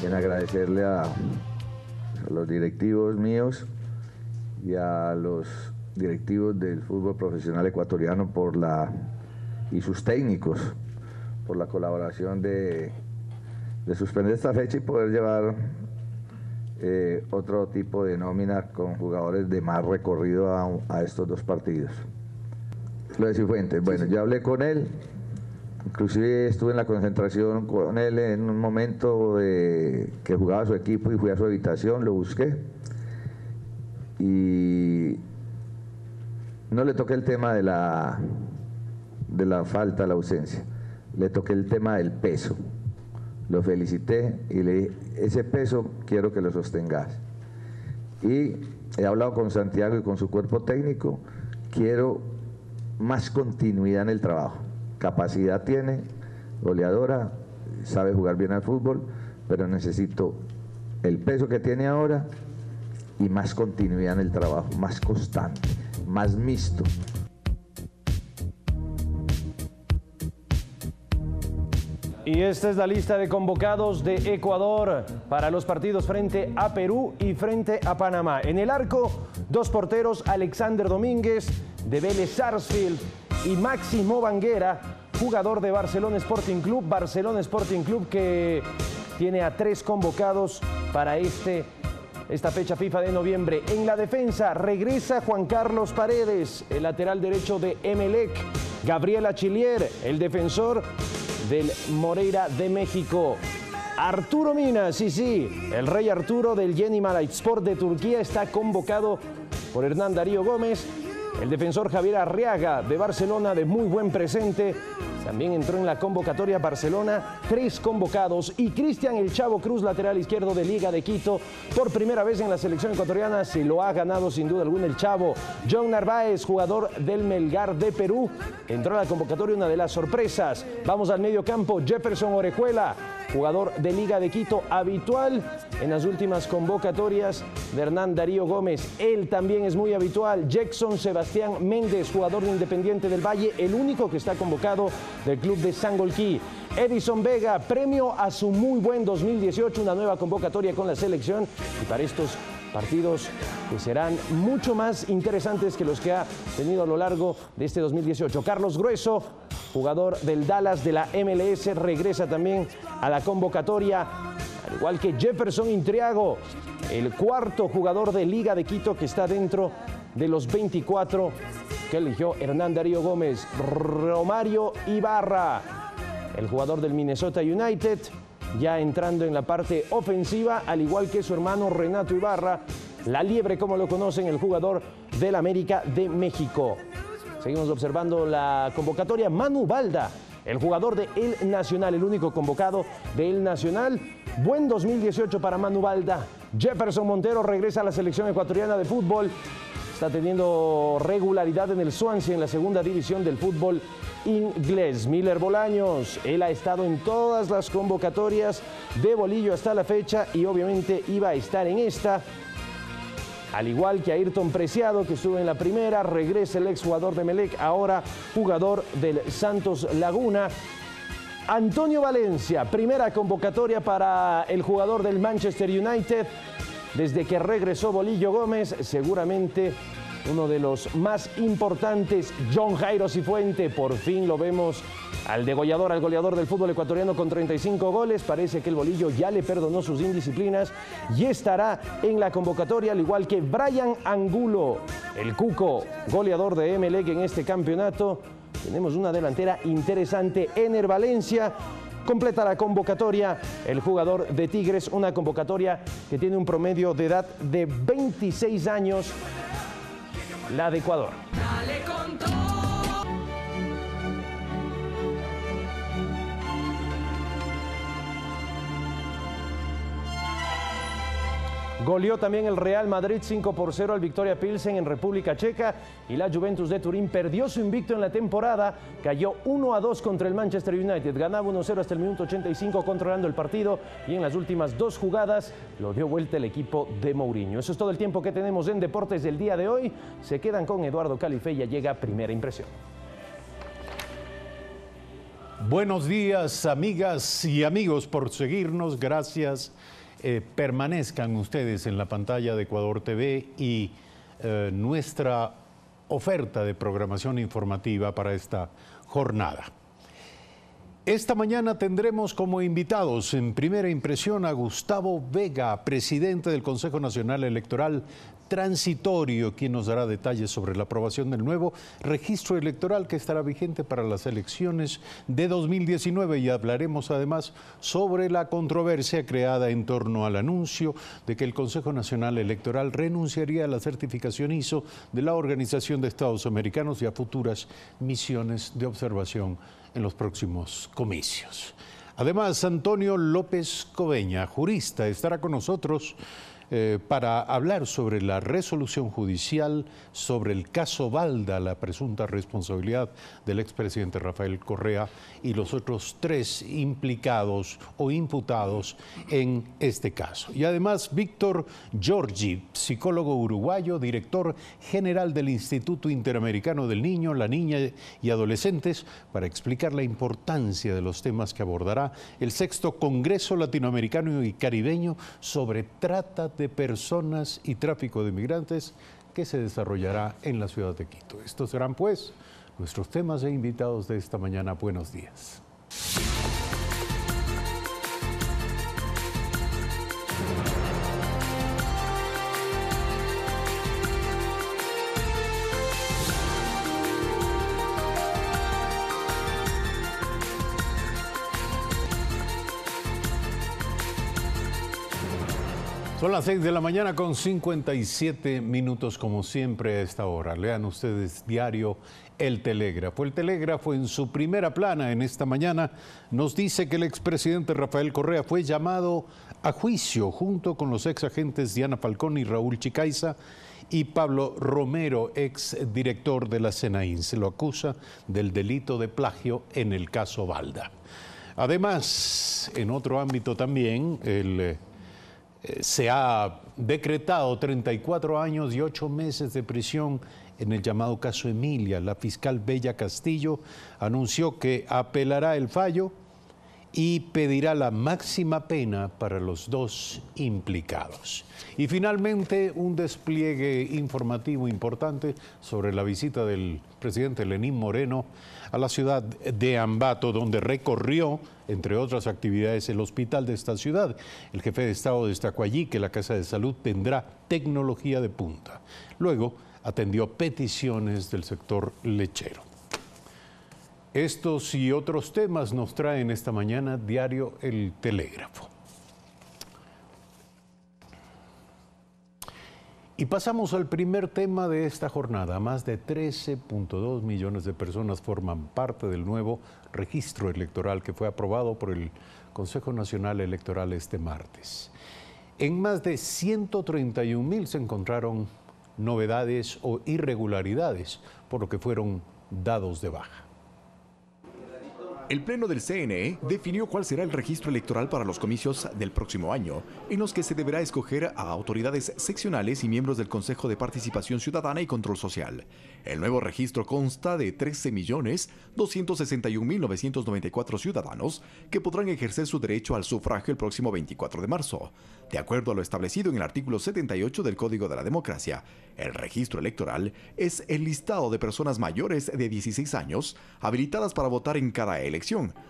[SPEAKER 22] En agradecerle a los directivos míos y a los directivos del fútbol profesional ecuatoriano y sus técnicos por la colaboración de suspender esta fecha y poder llevar otro tipo de nómina con jugadores de más recorrido a estos 2 partidos. Lo de Cifuentes, bueno, ya hablé con él. Inclusive estuve en la concentración con él en un momento que jugaba su equipo y fui a su habitación, lo busqué y no le toqué el tema de la falta, la ausencia, le toqué el tema del peso. Lo felicité y le dije, ese peso quiero que lo sostengas. Y he hablado con Santiago y con su cuerpo técnico, quiero más continuidad en el trabajo. Capacidad tiene, goleadora, sabe jugar bien al fútbol, pero necesito el peso que tiene ahora y más continuidad en el trabajo, más constante, más mixto.
[SPEAKER 21] Y esta es la lista de convocados de Ecuador para los partidos frente a Perú y frente a Panamá. En el arco, 2 porteros, Alexander Domínguez de Vélez Sarsfield y Máximo Banguera, jugador de Barcelona Sporting Club. Barcelona Sporting Club que tiene a 3 convocados para esta fecha FIFA de noviembre. En la defensa regresa Juan Carlos Paredes, el lateral derecho de Emelec. Gabriel Achillier, el defensor del Moreira de México. Arturo Mina, sí, el rey Arturo del Yeni Malatyaspor de Turquía está convocado por Hernán Darío Gómez. El defensor Javier Arriaga de Barcelona, de muy buen presente, también entró en la convocatoria Barcelona. 3 convocados. Y Cristian El Chavo Cruz, lateral izquierdo de Liga de Quito, por primera vez en la selección ecuatoriana, se lo ha ganado sin duda alguna el Chavo. John Narváez, jugador del Melgar de Perú, entró a la convocatoria, una de las sorpresas. Vamos al medio campo. Jefferson Orejuela, jugador de Liga de Quito, habitual en las últimas convocatorias de Hernán Darío Gómez. Él también es muy habitual. Jackson Sebastián Méndez, jugador de Independiente del Valle, el único que está convocado del club de Sangolquí. Edison Vega, premio a su muy buen 2018, una nueva convocatoria con la selección, y para estos partidos que serán mucho más interesantes que los que ha tenido a lo largo de este 2018. Carlos Grueso, jugador del Dallas de la MLS, regresa también a la convocatoria, al igual que Jefferson Intriago, el 4º jugador de Liga de Quito que está dentro de los 24 que eligió Hernán Darío Gómez. Romario Ibarra, el jugador del Minnesota United, ya entrando en la parte ofensiva, al igual que su hermano Renato Ibarra, la Liebre como lo conocen, el jugador del América de México. Seguimos observando la convocatoria. Manu Balda, el jugador de El Nacional, el único convocado de El Nacional. Buen 2018 para Manu Balda. Jefferson Montero regresa a la selección ecuatoriana de fútbol. Está teniendo regularidad en el Swansea, en la segunda división del fútbol inglés. Miller Bolaños, él ha estado en todas las convocatorias de Bolillo hasta la fecha y obviamente iba a estar en esta. Al igual que Ayrton Preciado, que estuvo en la primera, regresa el exjugador de Melec, ahora jugador del Santos Laguna. Antonio Valencia, primera convocatoria para el jugador del Manchester United. Desde que regresó Bolillo Gómez, seguramente uno de los más importantes. John Jairo Cifuente, por fin lo vemos al degollador, al goleador del fútbol ecuatoriano con 35 goles. Parece que el Bolillo ya le perdonó sus indisciplinas y estará en la convocatoria, al igual que Brian Angulo, el Cuco, goleador de Emelec en este campeonato. Tenemos una delantera interesante. Ener Valencia completa la convocatoria, el jugador de Tigres, una convocatoria que tiene un promedio de edad de 26 años, la de Ecuador. Dale con todo. Goleó también el Real Madrid 5-0 al Victoria Pilsen en República Checa, y la Juventus de Turín perdió su invicto en la temporada, cayó 1-2 contra el Manchester United, ganaba 1-0 hasta el minuto 85 controlando el partido, y en las últimas 2 jugadas lo dio vuelta el equipo de Mourinho. Eso es todo el tiempo que tenemos en Deportes del día de hoy. Se quedan con Eduardo Calife, ya llega Primera Impresión.
[SPEAKER 6] Buenos días, amigas y amigos, por seguirnos. Gracias. Permanezcan ustedes en la pantalla de Ecuador TV y nuestra oferta de programación informativa para esta jornada. Esta mañana tendremos como invitados en Primera Impresión a Gustavo Vega, presidente del Consejo Nacional Electoral Transitorio, quien nos dará detalles sobre la aprobación del nuevo registro electoral que estará vigente para las elecciones de 2019, y hablaremos además sobre la controversia creada en torno al anuncio de que el Consejo Nacional Electoral renunciaría a la certificación ISO de la Organización de Estados Americanos y a futuras misiones de observación en los próximos comicios. Además, Antonio López Coveña, jurista, estará con nosotros para hablar sobre la resolución judicial sobre el caso Balda, la presunta responsabilidad del expresidente Rafael Correa y los otros 3 implicados o imputados en este caso. Y además, Víctor Giorgi, psicólogo uruguayo, director general del Instituto Interamericano del Niño, la Niña y Adolescentes, para explicar la importancia de los temas que abordará el 6º Congreso Latinoamericano y Caribeño sobre trata de personas y tráfico de migrantes, que se desarrollará en la ciudad de Quito. Estos serán pues nuestros temas e invitados de esta mañana. Buenos días. Son las 6 de la mañana con 57 minutos, como siempre a esta hora. Lean ustedes diario El Telégrafo. El Telégrafo, en su primera plana en esta mañana, nos dice que el expresidente Rafael Correa fue llamado a juicio junto con los exagentes Diana Falcón y Raúl Chicaiza y Pablo Romero, exdirector de la SENAIN. Se lo acusa del delito de plagio en el caso Balda. Además, en otro ámbito también, se ha decretado 34 años y 8 meses de prisión en el llamado caso Emilia. La fiscal Bella Castillo anunció que apelará el fallo y pedirá la máxima pena para los dos implicados. Y finalmente, un despliegue informativo importante sobre la visita del presidente Lenín Moreno a la ciudad de Ambato, donde recorrió, entre otras actividades, el hospital de esta ciudad. El jefe de Estado destacó allí que la Casa de Salud tendrá tecnología de punta. Luego atendió peticiones del sector lechero. Estos y otros temas nos traen esta mañana diario El Telégrafo. Y pasamos al primer tema de esta jornada. Más de 13.2 millones de personas forman parte del nuevo registro electoral que fue aprobado por el Consejo Nacional Electoral este martes. En más de 131.000 se encontraron novedades o irregularidades, por lo que fueron dados de baja.
[SPEAKER 4] El Pleno del CNE definió cuál será el registro electoral para los comicios del próximo año, en los que se deberá escoger a autoridades seccionales y miembros del Consejo de Participación Ciudadana y Control Social. El nuevo registro consta de 13.261.994 ciudadanos que podrán ejercer su derecho al sufragio el próximo 24 de marzo. De acuerdo a lo establecido en el artículo 78 del Código de la Democracia, el registro electoral es el listado de personas mayores de 16 años habilitadas para votar en cada elección.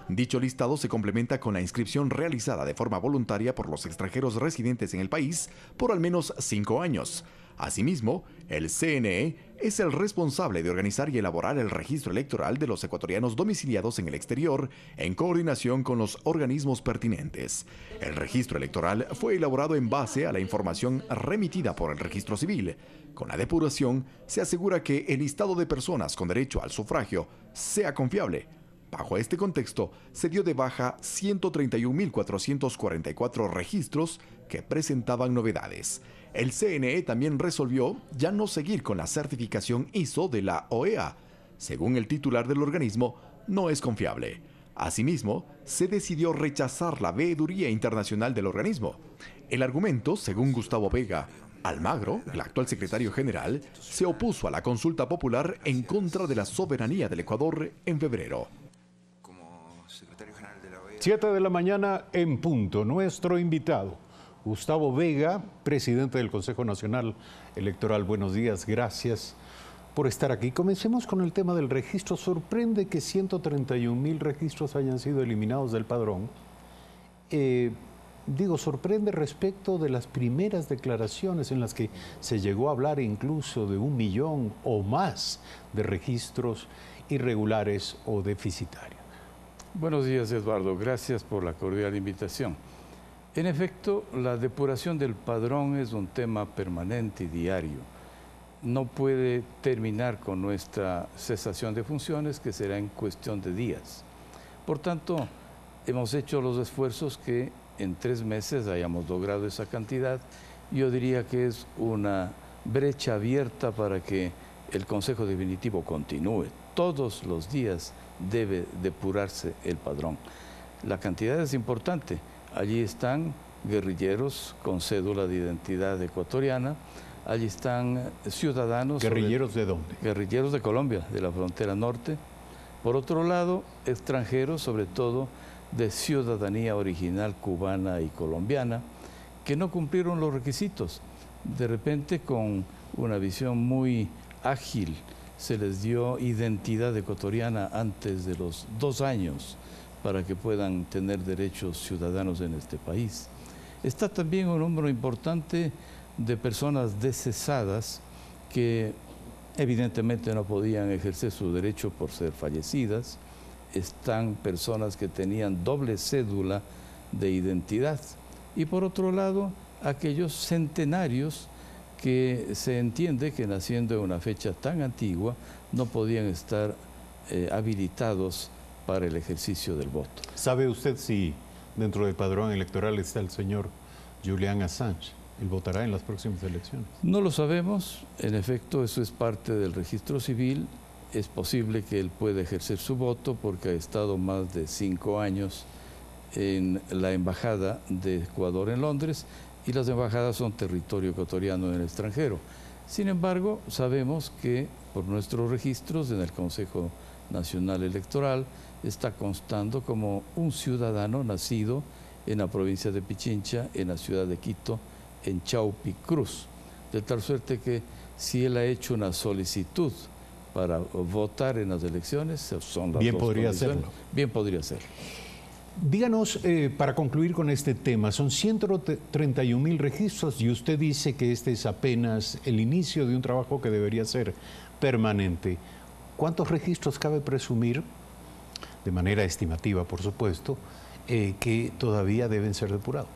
[SPEAKER 4] Dicho listado se complementa con la inscripción realizada de forma voluntaria por los extranjeros residentes en el país por al menos 5 años. Asimismo, el CNE es el responsable de organizar y elaborar el registro electoral de los ecuatorianos domiciliados en el exterior en coordinación con los organismos pertinentes. El registro electoral fue elaborado en base a la información remitida por el registro civil. Con la depuración, se asegura que el listado de personas con derecho al sufragio sea confiable. Bajo este contexto, se dio de baja 131.444 registros que presentaban novedades. El CNE también resolvió ya no seguir con la certificación ISO de la OEA. Según el titular del organismo, no es confiable. Asimismo, se decidió rechazar la veeduría internacional del organismo. El argumento, según Gustavo Vega Almagro, el actual secretario general, se opuso a la consulta popular en contra de la soberanía del Ecuador en febrero.
[SPEAKER 6] 7 de la mañana en punto. Nuestro invitado, Gustavo Vega, presidente del Consejo Nacional Electoral. Buenos días, gracias por estar aquí. Comencemos con el tema del registro. Sorprende que 131.000 registros hayan sido eliminados del padrón. Sorprende respecto de las primeras declaraciones en las que se llegó a hablar incluso de 1 millón o más de registros irregulares o deficitarios.
[SPEAKER 8] Buenos días, Eduardo. Gracias por la cordial invitación. En efecto, la depuración del padrón es un tema permanente y diario. No puede terminar con nuestra cesación de funciones, que será en cuestión de días. Por tanto, hemos hecho los esfuerzos que en 3 meses hayamos logrado esa cantidad. Yo diría que es una brecha abierta para que el Consejo Definitivo continúe. Todos los días debe depurarse el padrón. La cantidad es importante. Allí están guerrilleros con cédula de identidad ecuatoriana, allí están ciudadanos...
[SPEAKER 6] ¿Guerrilleros de dónde?
[SPEAKER 8] Guerrilleros de Colombia, de la frontera norte. Por otro lado, extranjeros, sobre todo de ciudadanía original cubana y colombiana, que no cumplieron los requisitos. De repente, con una visión muy ágil, se les dio identidad ecuatoriana antes de los 2 años para que puedan tener derechos ciudadanos en este país. Está también un número importante de personas descesadas que evidentemente no podían ejercer su derecho por ser fallecidas. Están personas que tenían doble cédula de identidad. Y por otro lado, aquellos centenarios que se entiende que naciendo en una fecha tan antigua no podían estar habilitados para el ejercicio del voto.
[SPEAKER 6] ¿Sabe usted si dentro del padrón electoral está el señor Julian Assange? ¿Él votará en las próximas elecciones?
[SPEAKER 8] No lo sabemos. En efecto, eso es parte del registro civil. Es posible que él pueda ejercer su voto porque ha estado más de 5 años en la Embajada de Ecuador en Londres, y las embajadas son territorio ecuatoriano en el extranjero. Sin embargo, sabemos que por nuestros registros en el Consejo Nacional Electoral está constando como un ciudadano nacido en la provincia de Pichincha, en la ciudad de Quito, en Chaupi Cruz, de tal suerte que si él ha hecho una solicitud para votar en las elecciones, son las
[SPEAKER 6] bien
[SPEAKER 8] dos
[SPEAKER 6] podría
[SPEAKER 8] condiciones.
[SPEAKER 6] hacerlo.
[SPEAKER 8] Bien podría hacerlo.
[SPEAKER 6] Díganos, para concluir con este tema, son 131.000 registros y usted dice que este es apenas el inicio de un trabajo que debería ser permanente. ¿Cuántos registros cabe presumir, de manera estimativa por supuesto, que todavía deben ser depurados?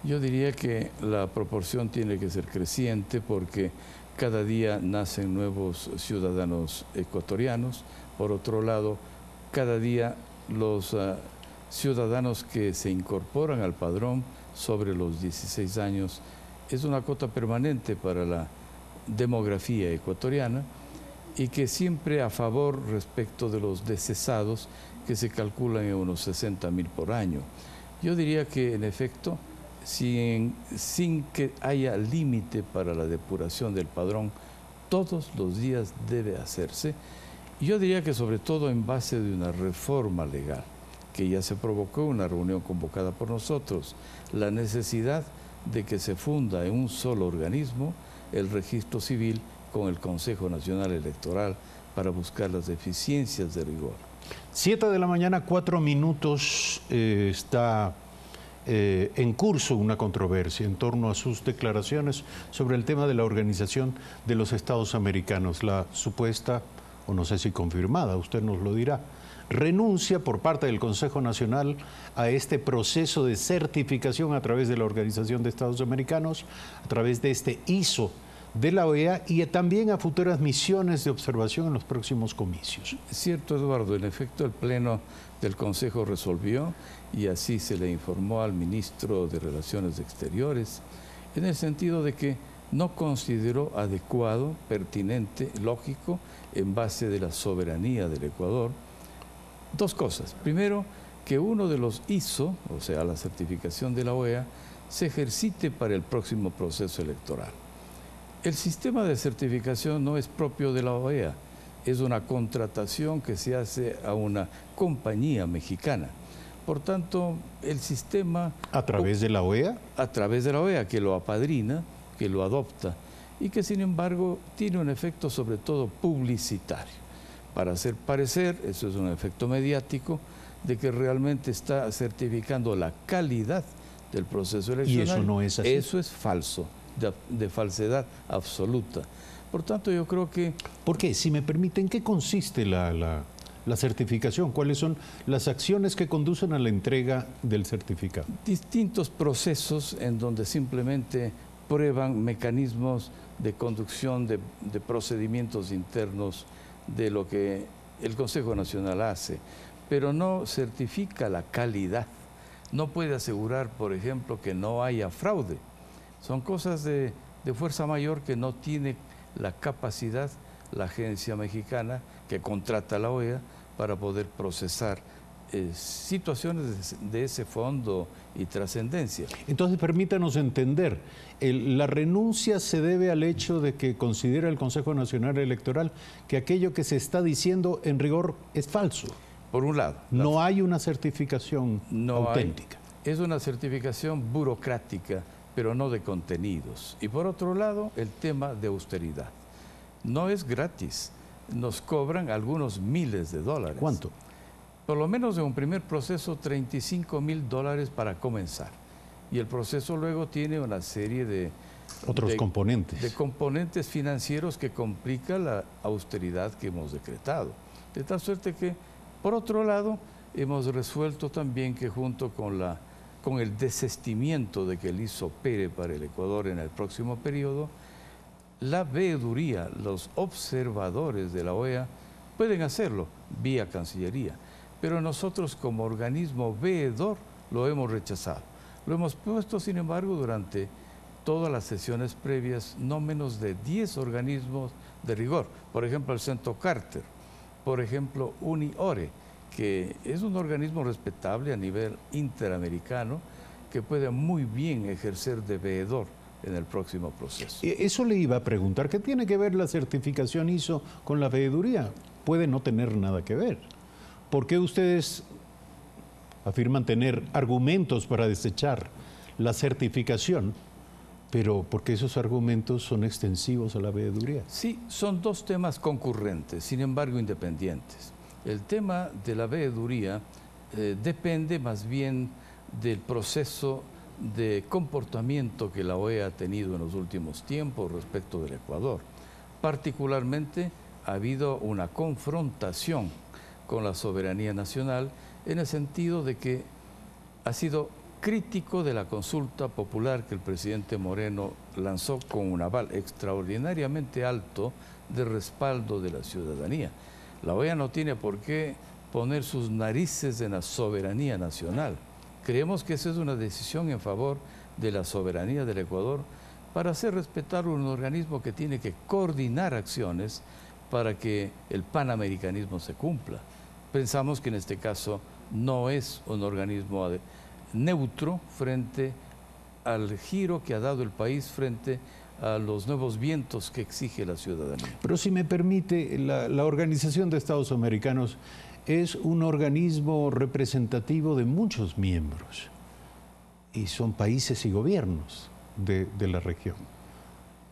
[SPEAKER 8] Yo diría que la proporción tiene que ser creciente porque cada día nacen nuevos ciudadanos ecuatorianos. Por otro lado, cada día los ciudadanos que se incorporan al padrón sobre los 16 años es una cota permanente para la demografía ecuatoriana y que siempre a favor respecto de los decesados, que se calculan en unos 60.000 por año. Yo diría que en efecto, sin que haya límite para la depuración del padrón, todos los días debe hacerse. Y yo diría que sobre todo en base de una reforma legal, que ya se provocó una reunión convocada por nosotros, la necesidad de que se funda en un solo organismo el registro civil con el Consejo Nacional Electoral para buscar las deficiencias de rigor.
[SPEAKER 6] 7 de la mañana, 4 minutos, está en curso una controversia en torno a sus declaraciones sobre el tema de la Organización de los Estados Americanos, la supuesta, o no sé si confirmada, usted nos lo dirá, renuncia por parte del Consejo Nacional a este proceso de certificación a través de la Organización de Estados Americanos, a través de este ISO de la OEA y también a futuras misiones de observación en los próximos comicios.
[SPEAKER 8] Es cierto, Eduardo, en efecto el Pleno del Consejo resolvió y así se le informó al Ministro de Relaciones Exteriores, en el sentido de que no consideró adecuado, pertinente, lógico, en base de la soberanía del Ecuador, dos cosas. Primero, que uno de los ISO, o sea, la certificación de la OEA, se ejercite para el próximo proceso electoral. El sistema de certificación no es propio de la OEA, es una contratación que se hace a una compañía mexicana. Por tanto, el sistema...
[SPEAKER 6] ¿A través de la OEA?
[SPEAKER 8] A través de la OEA, que lo apadrina, que lo adopta y que sin embargo tiene un efecto sobre todo publicitario, para hacer parecer, eso es un efecto mediático, de que realmente está certificando la calidad del proceso electoral.
[SPEAKER 6] ¿Y eso no es así?
[SPEAKER 8] Eso es falso, de falsedad absoluta. Por tanto, yo creo que...
[SPEAKER 6] ¿Por qué? Si me permiten, ¿en qué consiste la certificación? ¿Cuáles son las acciones que conducen a la entrega del certificado?
[SPEAKER 8] Distintos procesos en donde simplemente prueban mecanismos de conducción de procedimientos internos de lo que el Consejo Nacional hace, pero no certifica la calidad. No puede asegurar, por ejemplo, que no haya fraude. Son cosas de fuerza mayor que no tiene la capacidad la agencia mexicana que contrata a la OEA para poder procesar situaciones de ese fondo y trascendencia.
[SPEAKER 6] Entonces, permítanos entender, la renuncia se debe al hecho de que considera el Consejo Nacional Electoral que aquello que se está diciendo en rigor es falso.
[SPEAKER 8] Por un lado.
[SPEAKER 6] No hay una certificación auténtica.
[SPEAKER 8] Es una certificación burocrática, pero no de contenidos. Y por otro lado, el tema de austeridad. No es gratis, nos cobran algunos miles de dólares.
[SPEAKER 6] ¿Cuánto?
[SPEAKER 8] Por lo menos en un primer proceso, $35.000 para comenzar. Y el proceso luego tiene una serie de...
[SPEAKER 6] Otros componentes.
[SPEAKER 8] De componentes financieros que complica la austeridad que hemos decretado. De tal suerte que, por otro lado, hemos resuelto también que junto con con el desistimiento de que el ISO opere para el Ecuador en el próximo periodo, la veeduría, los observadores de la OEA pueden hacerlo vía Cancillería, pero nosotros como organismo veedor lo hemos rechazado. Lo hemos puesto, sin embargo, durante todas las sesiones previas, no menos de 10 organismos de rigor. Por ejemplo, el Centro Carter, por ejemplo, UniOre, que es un organismo respetable a nivel interamericano, que puede muy bien ejercer de veedor en el próximo proceso.
[SPEAKER 6] Eso le iba a preguntar, ¿qué tiene que ver la certificación ISO con la veeduría? Puede no tener nada que ver. ¿Por qué ustedes afirman tener argumentos para desechar la certificación, pero porque esos argumentos son extensivos a la veeduría?
[SPEAKER 8] Sí, son dos temas concurrentes, sin embargo independientes. El tema de la veeduría depende más bien del proceso de comportamiento que la OEA ha tenido en los últimos tiempos respecto del Ecuador. Particularmente ha habido una confrontación con la soberanía nacional en el sentido de que ha sido crítico de la consulta popular que el presidente Moreno lanzó con un aval extraordinariamente alto de respaldo de la ciudadanía. La OEA no tiene por qué poner sus narices en la soberanía nacional. Creemos que esa es una decisión en favor de la soberanía del Ecuador para hacer respetar un organismo que tiene que coordinar acciones para que el panamericanismo se cumpla. Pensamos que en este caso no es un organismo neutro frente al giro que ha dado el país frente a los nuevos vientos que exige la ciudadanía.
[SPEAKER 6] Pero si me permite, la Organización de Estados Americanos es un organismo representativo de muchos miembros y son países y gobiernos de la región.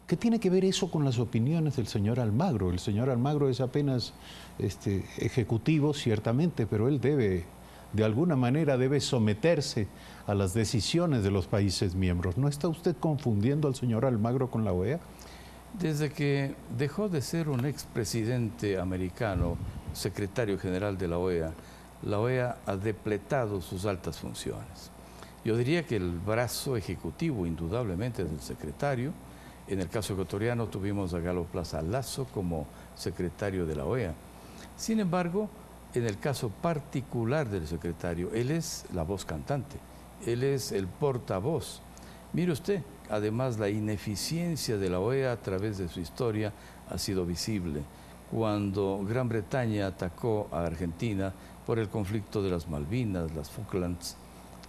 [SPEAKER 6] ¿Qué tiene que ver eso con las opiniones del señor Almagro? El señor Almagro es apenas ejecutivo, ciertamente, pero él debe, de alguna manera, debe someterse a las decisiones de los países miembros. ¿No está usted confundiendo al señor Almagro con la OEA?
[SPEAKER 8] Desde que dejó de ser un expresidente americano, secretario general de la OEA ha depletado sus altas funciones. Yo diría que el brazo ejecutivo, indudablemente, es del secretario. En el caso ecuatoriano tuvimos a Galo Plaza Lazo como secretario de la OEA. Sin embargo, en el caso particular del secretario, él es la voz cantante, él es el portavoz. Mire usted, además la ineficiencia de la OEA a través de su historia ha sido visible. Cuando Gran Bretaña atacó a Argentina por el conflicto de las Malvinas, las Falklands,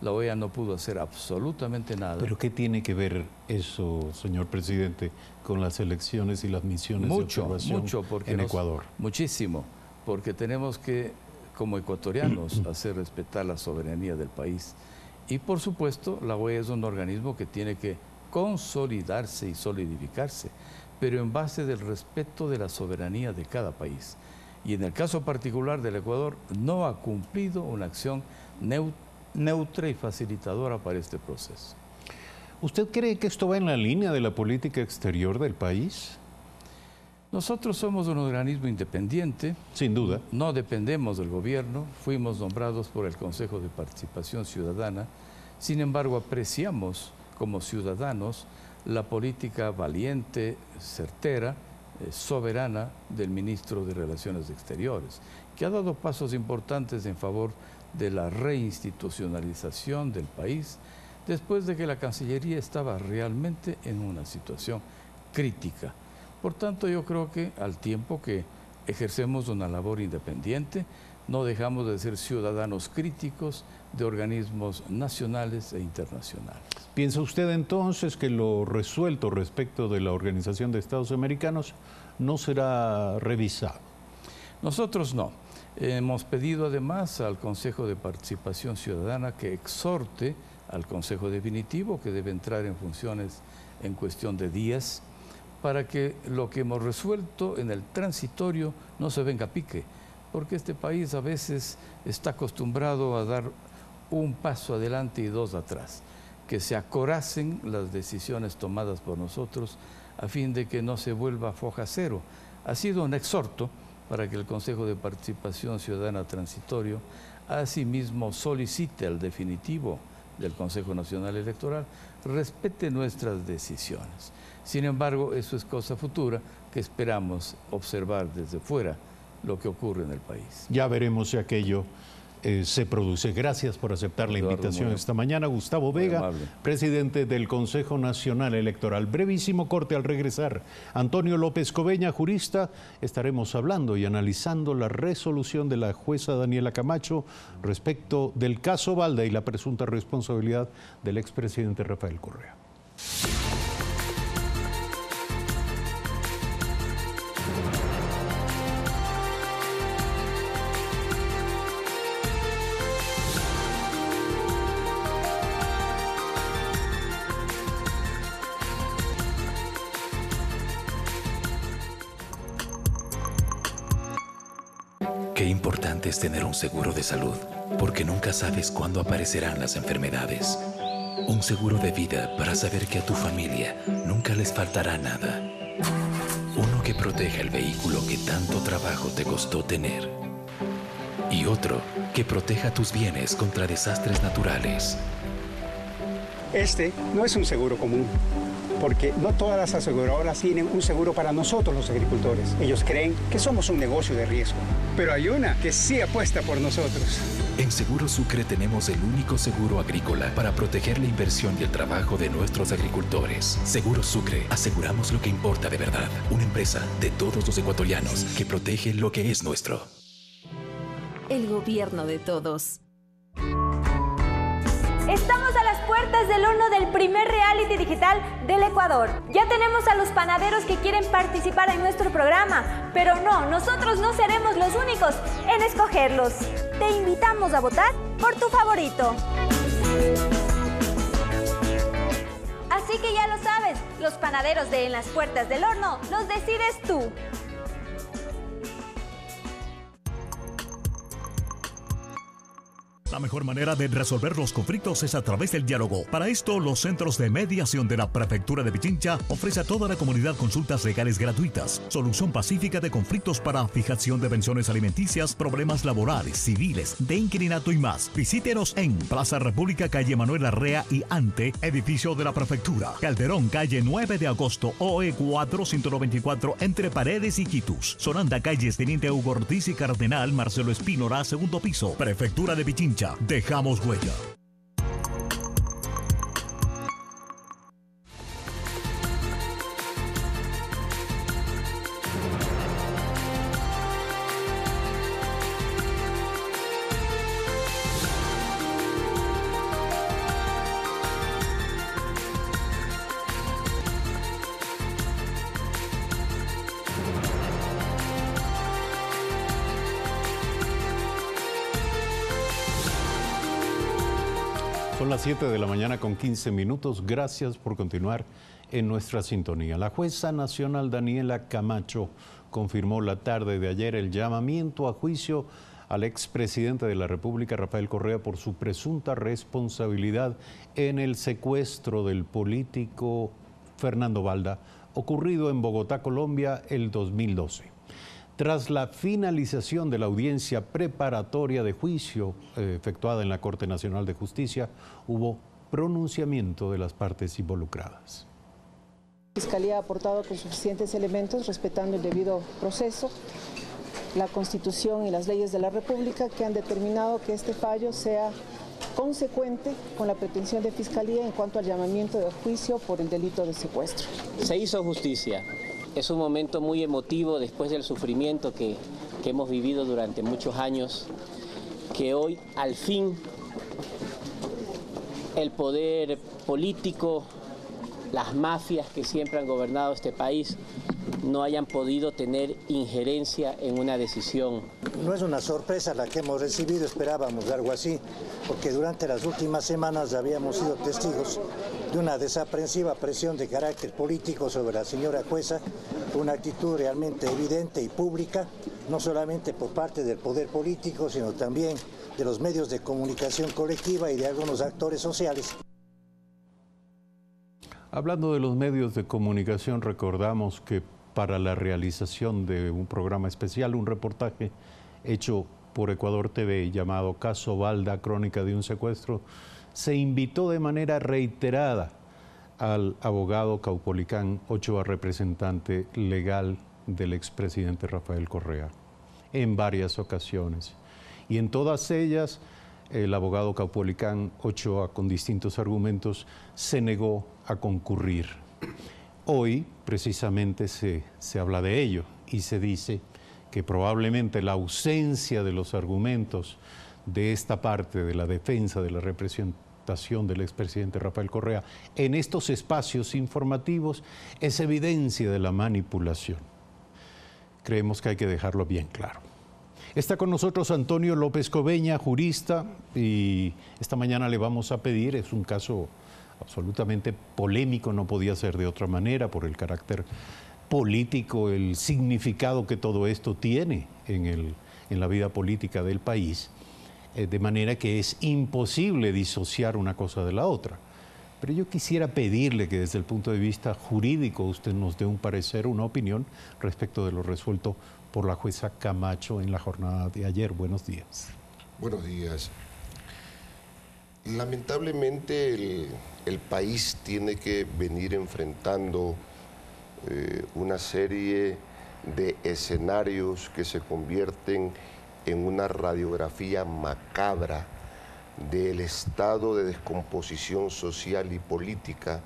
[SPEAKER 8] la OEA no pudo hacer absolutamente nada.
[SPEAKER 6] ¿Pero qué tiene que ver eso, señor presidente, con las elecciones y las misiones de observación en Ecuador?
[SPEAKER 8] Muchísimo, porque tenemos que, como ecuatorianos, hacer respetar la soberanía del país. Y, por supuesto, la OEA es un organismo que tiene que consolidarse y solidificarse, pero en base del respeto de la soberanía de cada país. Y en el caso particular del Ecuador, no ha cumplido una acción neutra y facilitadora para este proceso.
[SPEAKER 6] ¿Usted cree que esto va en la línea de la política exterior del país?
[SPEAKER 8] Nosotros somos un organismo independiente.
[SPEAKER 6] Sin duda.
[SPEAKER 8] No dependemos del gobierno, fuimos nombrados por el Consejo de Participación Ciudadana. Sin embargo, apreciamos como ciudadanos la política valiente, certera, soberana del ministro de Relaciones Exteriores, que ha dado pasos importantes en favor de la reinstitucionalización del país, después de que la Cancillería estaba realmente en una situación crítica. Por tanto, yo creo que al tiempo que ejercemos una labor independiente, no dejamos de ser ciudadanos críticos de organismos nacionales e internacionales.
[SPEAKER 6] ¿Piensa usted entonces que lo resuelto respecto de la Organización de Estados Americanos no será revisado?
[SPEAKER 8] Nosotros no. Hemos pedido además al Consejo de Participación Ciudadana que exhorte al Consejo Definitivo, que debe entrar en funciones en cuestión de días, para que lo que hemos resuelto en el transitorio no se venga a pique, porque este país a veces está acostumbrado a dar un paso adelante y dos atrás, que se acorazen las decisiones tomadas por nosotros a fin de que no se vuelva foja cero. Ha sido un exhorto para que el Consejo de Participación Ciudadana Transitorio asimismo solicite al definitivo del Consejo Nacional Electoral respete nuestras decisiones. Sin embargo, eso es cosa futura que esperamos observar desde fuera lo que ocurre en el país.
[SPEAKER 6] Ya veremos si aquello se produce. Gracias por aceptar la invitación esta mañana. Gustavo Vega, presidente del Consejo Nacional Electoral. Brevísimo corte al regresar. Antonio López Cobeña, jurista. Estaremos hablando y analizando la resolución de la jueza Daniela Camacho respecto del caso Balda y la presunta responsabilidad del expresidente Rafael Correa.
[SPEAKER 9] Qué importante es tener un seguro de salud, porque nunca sabes cuándo aparecerán las enfermedades. Un seguro de vida para saber que a tu familia nunca les faltará nada. Uno que proteja el vehículo que tanto trabajo te costó tener. Y otro que proteja tus bienes contra desastres naturales.
[SPEAKER 10] Este no es un seguro común, porque no todas las aseguradoras tienen un seguro para nosotros los agricultores. Ellos creen que somos un negocio de riesgo, pero hay una que sí apuesta por nosotros.
[SPEAKER 9] En Seguro Sucre tenemos el único seguro agrícola para proteger la inversión y el trabajo de nuestros agricultores. Seguro Sucre, aseguramos lo que importa de verdad. Una empresa de todos los ecuatorianos que protege lo que es nuestro.
[SPEAKER 12] El gobierno de todos.
[SPEAKER 23] Estamos a las puertas del horno del primer reality digital del Ecuador. Ya tenemos a los panaderos que quieren participar en nuestro programa, pero no, nosotros no seremos los únicos en escogerlos. Te invitamos a votar por tu favorito. Así que ya lo sabes, los panaderos de En las Puertas del Horno los decides tú.
[SPEAKER 24] La mejor manera de resolver los conflictos es a través del diálogo. Para esto, los centros de mediación de la Prefectura de Pichincha ofrece a toda la comunidad consultas legales gratuitas, solución pacífica de conflictos para fijación de pensiones alimenticias, problemas laborales, civiles, de inquilinato y más. Visítenos en Plaza República, calle Manuel Arrea y Ante, edificio de la Prefectura. Calderón, calle 9 de agosto, OE 494, entre Paredes y Quitus. Sonanda, calles Teniente Hugo Ortiz y Cardenal Marcelo Espínora, segundo piso. Prefectura de Pichincha. Dejamos huella.
[SPEAKER 6] Son las 7 de la mañana con 15 minutos. Gracias por continuar en nuestra sintonía. La jueza nacional Daniela Camacho confirmó la tarde de ayer el llamamiento a juicio al expresidente de la República, Rafael Correa, por su presunta responsabilidad en el secuestro del político Fernando Balda, ocurrido en Bogotá, Colombia, el 2012. Tras la finalización de la audiencia preparatoria de juicio efectuada en la Corte Nacional de Justicia, hubo pronunciamiento de las partes involucradas.
[SPEAKER 25] La Fiscalía ha aportado con suficientes elementos, respetando el debido proceso, la Constitución y las leyes de la República, que han determinado que este fallo sea consecuente con la pretensión de Fiscalía en cuanto al llamamiento de juicio por el delito de secuestro.
[SPEAKER 26] Se hizo justicia. Es un momento muy emotivo después del sufrimiento que hemos vivido durante muchos años, que hoy al fin el poder político, las mafias que siempre han gobernado este país, no hayan podido tener injerencia en una decisión.
[SPEAKER 27] No es una sorpresa la que hemos recibido, esperábamos algo así, porque durante las últimas semanas habíamos sido testigos de una desaprensiva presión de carácter político sobre la señora jueza, una actitud realmente evidente y pública, no solamente por parte del poder político, sino también de los medios de comunicación colectiva y de algunos actores sociales.
[SPEAKER 6] Hablando de los medios de comunicación, recordamos que para la realización de un programa especial, un reportaje hecho por Ecuador TV llamado Caso Balda, Crónica de un Secuestro, se invitó de manera reiterada al abogado Caupolicán Ochoa, representante legal del expresidente Rafael Correa, en varias ocasiones. Y en todas ellas, el abogado Caupolicán Ochoa, con distintos argumentos, se negó a concurrir. Hoy, precisamente, se habla de ello y se dice que probablemente la ausencia de los argumentos de esta parte de la defensa de la representación del expresidente Rafael Correa en estos espacios informativos es evidencia de la manipulación. Creemos que hay que dejarlo bien claro. Está con nosotros Antonio López Coveña, jurista, y esta mañana le vamos a pedir, es un caso absolutamente polémico, no podía ser de otra manera por el carácter político, el significado que todo esto tiene en la vida política del país, de manera que es imposible disociar una cosa de la otra. Pero yo quisiera pedirle que desde el punto de vista jurídico usted nos dé un parecer, una opinión respecto de lo resuelto por la jueza Camacho en la jornada de ayer. Buenos días.
[SPEAKER 11] Buenos días. Lamentablemente el país tiene que venir enfrentando una serie de escenarios que se convierten en una radiografía macabra del estado de descomposición social y política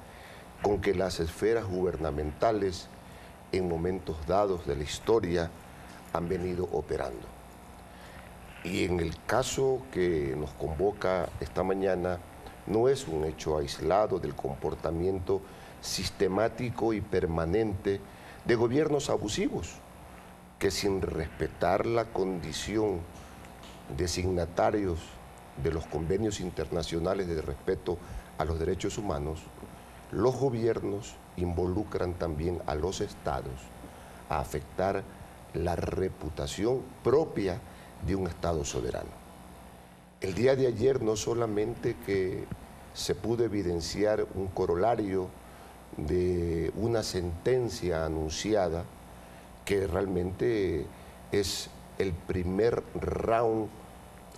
[SPEAKER 11] con que las esferas gubernamentales en momentos dados de la historia han venido operando. Y en el caso que nos convoca esta mañana, no es un hecho aislado del comportamiento sistemático y permanente de gobiernos abusivos, que sin respetar la condición de signatarios de los convenios internacionales de respeto a los derechos humanos, los gobiernos involucran también a los estados a afectar la reputación propia de un Estado soberano. El día de ayer no solamente que se pudo evidenciar un corolario de una sentencia anunciada que realmente es el primer round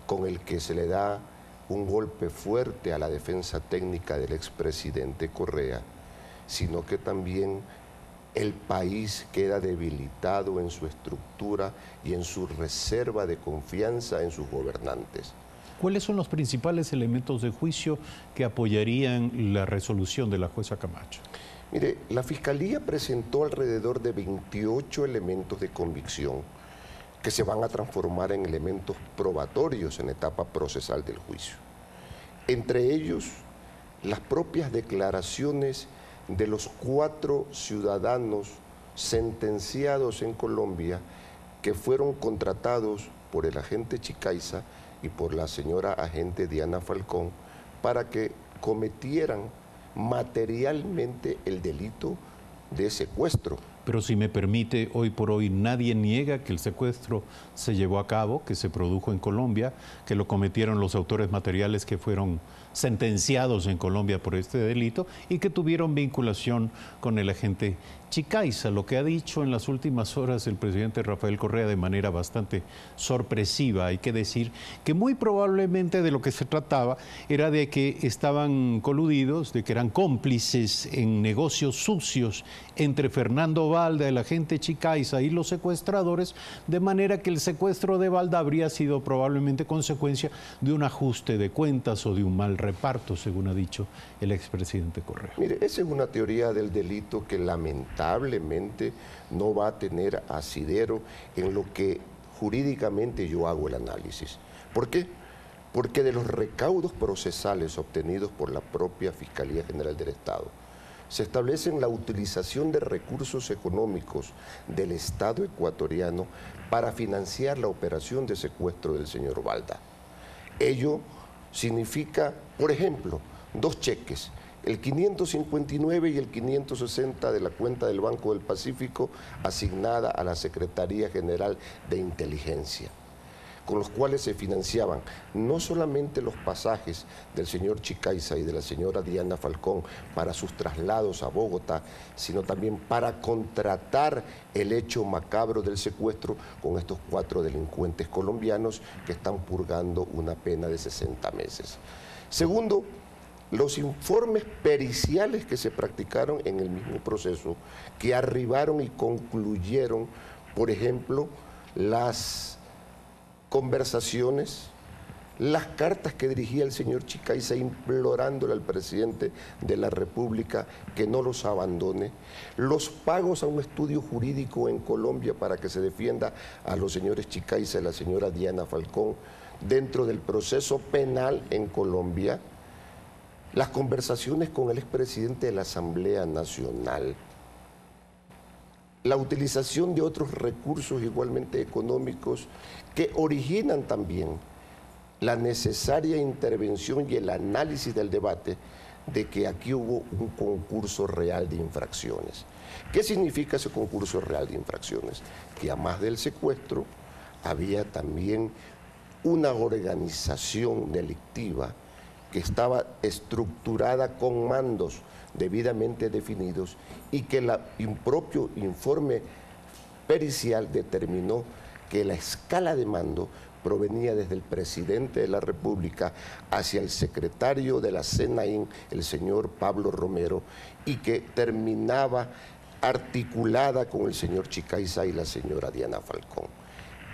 [SPEAKER 11] con el que se le da un golpe fuerte a la defensa técnica del expresidente Correa, sino que también el país queda debilitado en su estructura y en su reserva de confianza en sus gobernantes.
[SPEAKER 6] ¿Cuáles son los principales elementos de juicio que apoyarían la resolución de la jueza Camacho?
[SPEAKER 11] Mire, la Fiscalía presentó alrededor de 28 elementos de convicción que se van a transformar en elementos probatorios en etapa procesal del juicio. Entre ellos, las propias declaraciones de los 4 ciudadanos sentenciados en Colombia que fueron contratados por el agente Chicaiza y por la señora agente Diana Falcón para que cometieran materialmente el delito de secuestro.
[SPEAKER 6] Pero si me permite, hoy por hoy nadie niega que el secuestro se llevó a cabo, que se produjo en Colombia, que lo cometieron los autores materiales que fueron sentenciados en Colombia por este delito y que tuvieron vinculación con el agente Chicaiza. Lo que ha dicho en las últimas horas el presidente Rafael Correa de manera bastante sorpresiva, hay que decir que muy probablemente de lo que se trataba era de que estaban coludidos, de que eran cómplices en negocios sucios entre Fernando Valda, el agente Chicaiza y los secuestradores, de manera que el secuestro de Valda habría sido probablemente consecuencia de un ajuste de cuentas o de un mal reparto, según ha dicho el expresidente Correa.
[SPEAKER 11] Mire, esa es una teoría del delito que lamentablemente no va a tener asidero en lo que jurídicamente yo hago el análisis. ¿Por qué? Porque de los recaudos procesales obtenidos por la propia Fiscalía General del Estado, se establecen la utilización de recursos económicos del Estado ecuatoriano para financiar la operación de secuestro del señor Valda. Ello significa, por ejemplo, 2 cheques, el 559 y el 560 de la cuenta del Banco del Pacífico asignada a la Secretaría General de Inteligencia, con los cuales se financiaban no solamente los pasajes del señor Chicaiza y de la señora Diana Falcón para sus traslados a Bogotá, sino también para contratar el hecho macabro del secuestro con estos 4 delincuentes colombianos que están purgando una pena de 60 meses. Segundo, los informes periciales que se practicaron en el mismo proceso, que arribaron y concluyeron, por ejemplo, las conversaciones, las cartas que dirigía el señor Chicaiza implorándole al presidente de la República que no los abandone, los pagos a un estudio jurídico en Colombia para que se defienda a los señores Chicaiza y la señora Diana Falcón dentro del proceso penal en Colombia, las conversaciones con el expresidente de la Asamblea Nacional, la utilización de otros recursos igualmente económicos que originan también la necesaria intervención y el análisis del debate de que aquí hubo un concurso real de infracciones. ¿Qué significa ese concurso real de infracciones? Que a más del secuestro había también una organización delictiva que estaba estructurada con mandos debidamente definidos y que el propio informe pericial determinó que la escala de mando provenía desde el presidente de la República hacia el secretario de la SENAIN, el señor Pablo Romero, y que terminaba articulada con el señor Chicaiza y la señora Diana Falcón.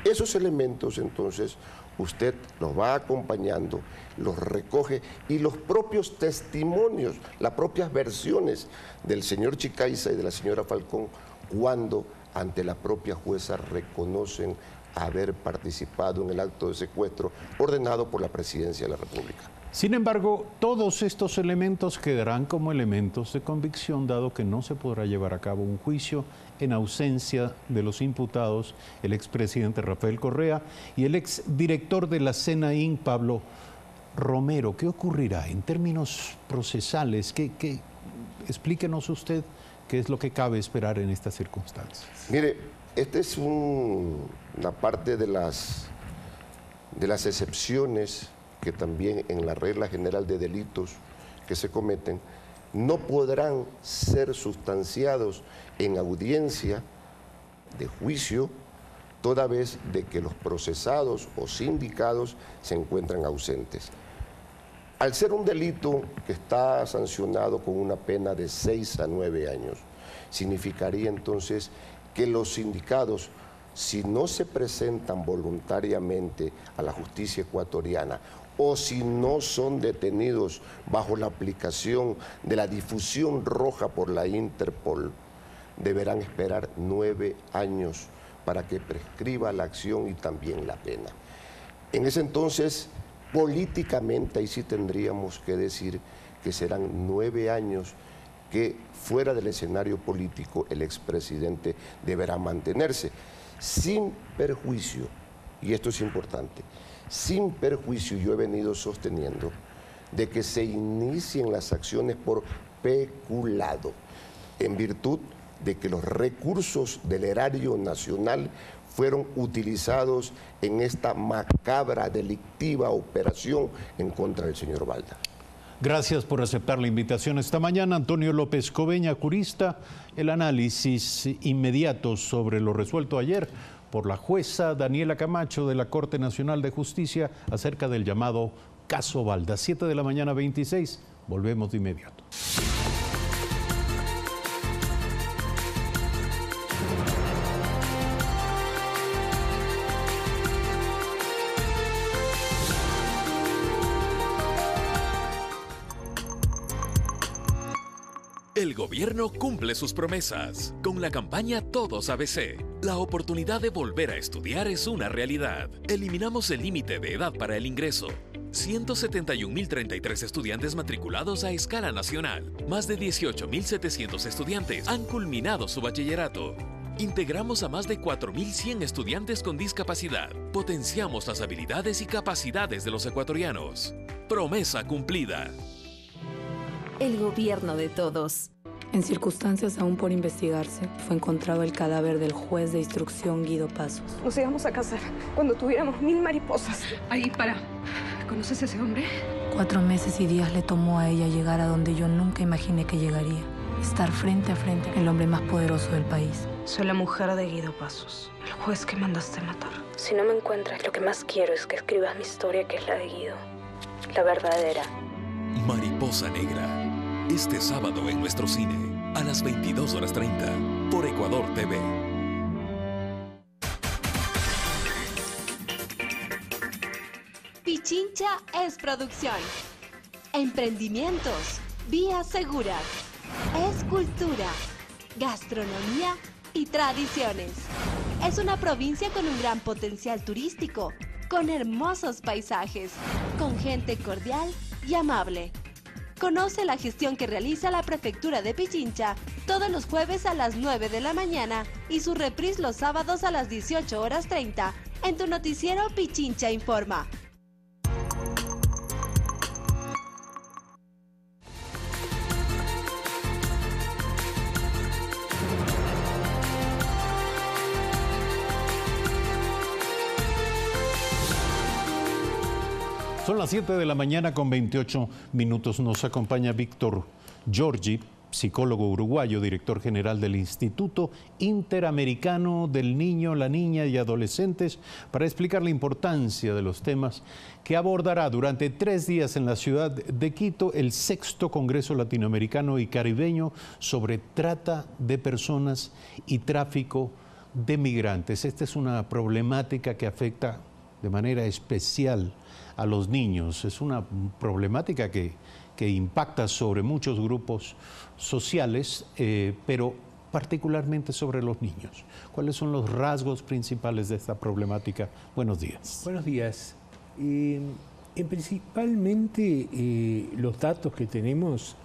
[SPEAKER 11] Esos elementos, entonces, usted los va acompañando, los recoge, y los propios testimonios, las propias versiones del señor Chicaiza y de la señora Falcón, cuando ante la propia jueza reconocen haber participado en el acto de secuestro ordenado por la Presidencia de la República.
[SPEAKER 6] Sin embargo, todos estos elementos quedarán como elementos de convicción, dado que no se podrá llevar a cabo un juicio en ausencia de los imputados, el expresidente Rafael Correa y el exdirector de la SENAIN, Pablo Romero. ¿Qué ocurrirá en términos procesales? Explíquenos usted qué es lo que cabe esperar en estas circunstancias.
[SPEAKER 11] Mire, esta es una parte de las excepciones que también en la regla general de delitos que se cometen no podrán ser sustanciados en audiencia de juicio toda vez de que los procesados o sindicados se encuentran ausentes. Al ser un delito que está sancionado con una pena de 6 a 9 años, significaría entonces que los sindicados, si no se presentan voluntariamente a la justicia ecuatoriana o si no son detenidos bajo la aplicación de la difusión roja por la Interpol, deberán esperar 9 años para que prescriba la acción y también la pena. En ese entonces, políticamente, ahí sí tendríamos que decir que serán 9 años que fuera del escenario político el expresidente deberá mantenerse, sin perjuicio, y esto es importante, sin perjuicio, yo he venido sosteniendo, de que se inicien las acciones por peculado, en virtud de que los recursos del erario nacional fueron utilizados en esta macabra, delictiva operación en contra del señor Balda.
[SPEAKER 6] Gracias por aceptar la invitación esta mañana. Antonio López Coveña, jurista, el análisis inmediato sobre lo resuelto ayer por la jueza Daniela Camacho de la Corte Nacional de Justicia acerca del llamado caso Balda. 7 de la mañana 26, volvemos de inmediato.
[SPEAKER 13] El gobierno cumple sus promesas. Con la campaña Todos ABC, la oportunidad de volver a estudiar es una realidad. Eliminamos el límite de edad para el ingreso. 171.033 estudiantes matriculados a escala nacional. Más de 18.700 estudiantes han culminado su bachillerato. Integramos a más de 4.100 estudiantes con discapacidad. Potenciamos las habilidades y capacidades de los ecuatorianos. Promesa cumplida.
[SPEAKER 12] El gobierno de todos.
[SPEAKER 14] En circunstancias aún por investigarse, fue encontrado el cadáver del juez de instrucción Guido Pasos.
[SPEAKER 15] Nos íbamos a casar cuando tuviéramos 1000 mariposas. Ahí, para. ¿Conoces a ese hombre?
[SPEAKER 14] 4 meses y días le tomó a ella llegar a donde yo nunca imaginé que llegaría. Estar frente a frente con el hombre más poderoso del país.
[SPEAKER 15] Soy la mujer de Guido Pasos, el juez que mandaste matar. Si no me encuentras, lo que más quiero es que escribas mi historia, que es la de Guido. La verdadera.
[SPEAKER 13] Mariposa Negra. Este sábado en nuestro cine, a las 22:30, por Ecuador TV.
[SPEAKER 1] Pichincha es producción. Emprendimientos, vías seguras. Es cultura, gastronomía y tradiciones. Es una provincia con un gran potencial turístico, con hermosos paisajes, con gente cordial y amable. Conoce la gestión que realiza la Prefectura de Pichincha todos los jueves a las 9 de la mañana y su reprise los sábados a las 18:30 en tu noticiero Pichincha Informa.
[SPEAKER 6] Son las 7 de la mañana con 28 minutos. Nos acompaña Víctor Giorgi, psicólogo uruguayo, director general del Instituto Interamericano del Niño, la Niña y Adolescentes, para explicar la importancia de los temas que abordará durante 3 días en la ciudad de Quito el 6º Congreso Latinoamericano y Caribeño sobre trata de personas y tráfico de migrantes. Esta es una problemática que afecta de manera especial a los niños. Es una problemática que impacta sobre muchos grupos sociales, pero particularmente sobre los niños. ¿Cuáles son los rasgos principales de esta problemática? Buenos días.
[SPEAKER 5] Buenos días. Principalmente los datos que tenemos,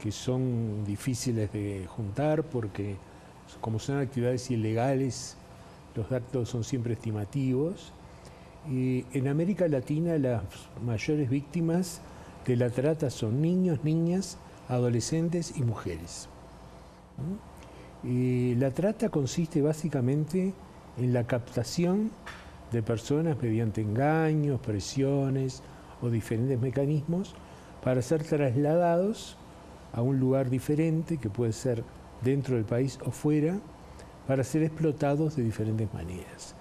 [SPEAKER 5] que son difíciles de juntar porque como son actividades ilegales, los datos son siempre estimativos. En América Latina las mayores víctimas de la trata son niños, niñas, adolescentes y mujeres. La trata consiste básicamente en la captación de personas mediante engaños, presiones o diferentes mecanismos para ser trasladados a un lugar diferente, que puede ser dentro del país o fuera, para ser explotados de diferentes maneras.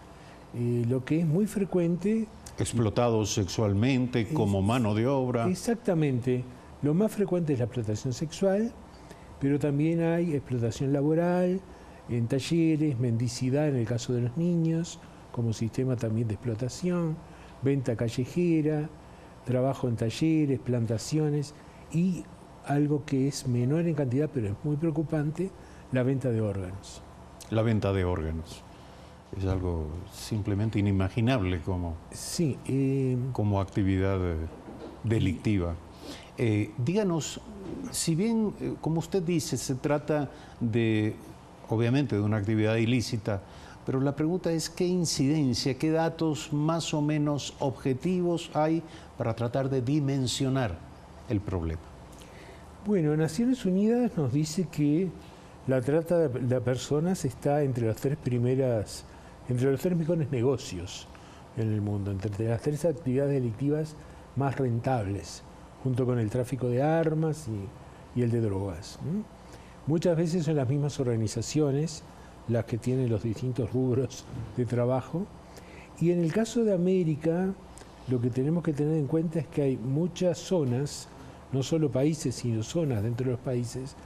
[SPEAKER 5] Lo que es muy frecuente...
[SPEAKER 6] Explotados sexualmente, como mano de obra.
[SPEAKER 5] Exactamente. Lo más frecuente es la explotación sexual, pero también hay explotación laboral, en talleres, mendicidad en el caso de los niños, como sistema también de explotación, venta callejera, trabajo en talleres, plantaciones y algo que es menor en cantidad, pero es muy preocupante, la venta de órganos. La venta de órganos. Es algo simplemente inimaginable como, como actividad delictiva. Díganos, si bien, como usted dice, se trata de, obviamente, de una actividad ilícita, pero la pregunta es qué incidencia, qué datos más o menos objetivos hay para tratar de dimensionar el problema. Bueno, Naciones Unidas nos dice que la trata de personas está entre los tres mejores negocios en el mundo, entre las 3 actividades delictivas más rentables, junto con el tráfico de armas y el de drogas. Muchas veces son las mismas organizaciones las que tienen los distintos rubros de trabajo. Y en el caso de América, lo que tenemos que tener en cuenta es que hay muchas zonas, no solo países, sino zonas dentro de los países,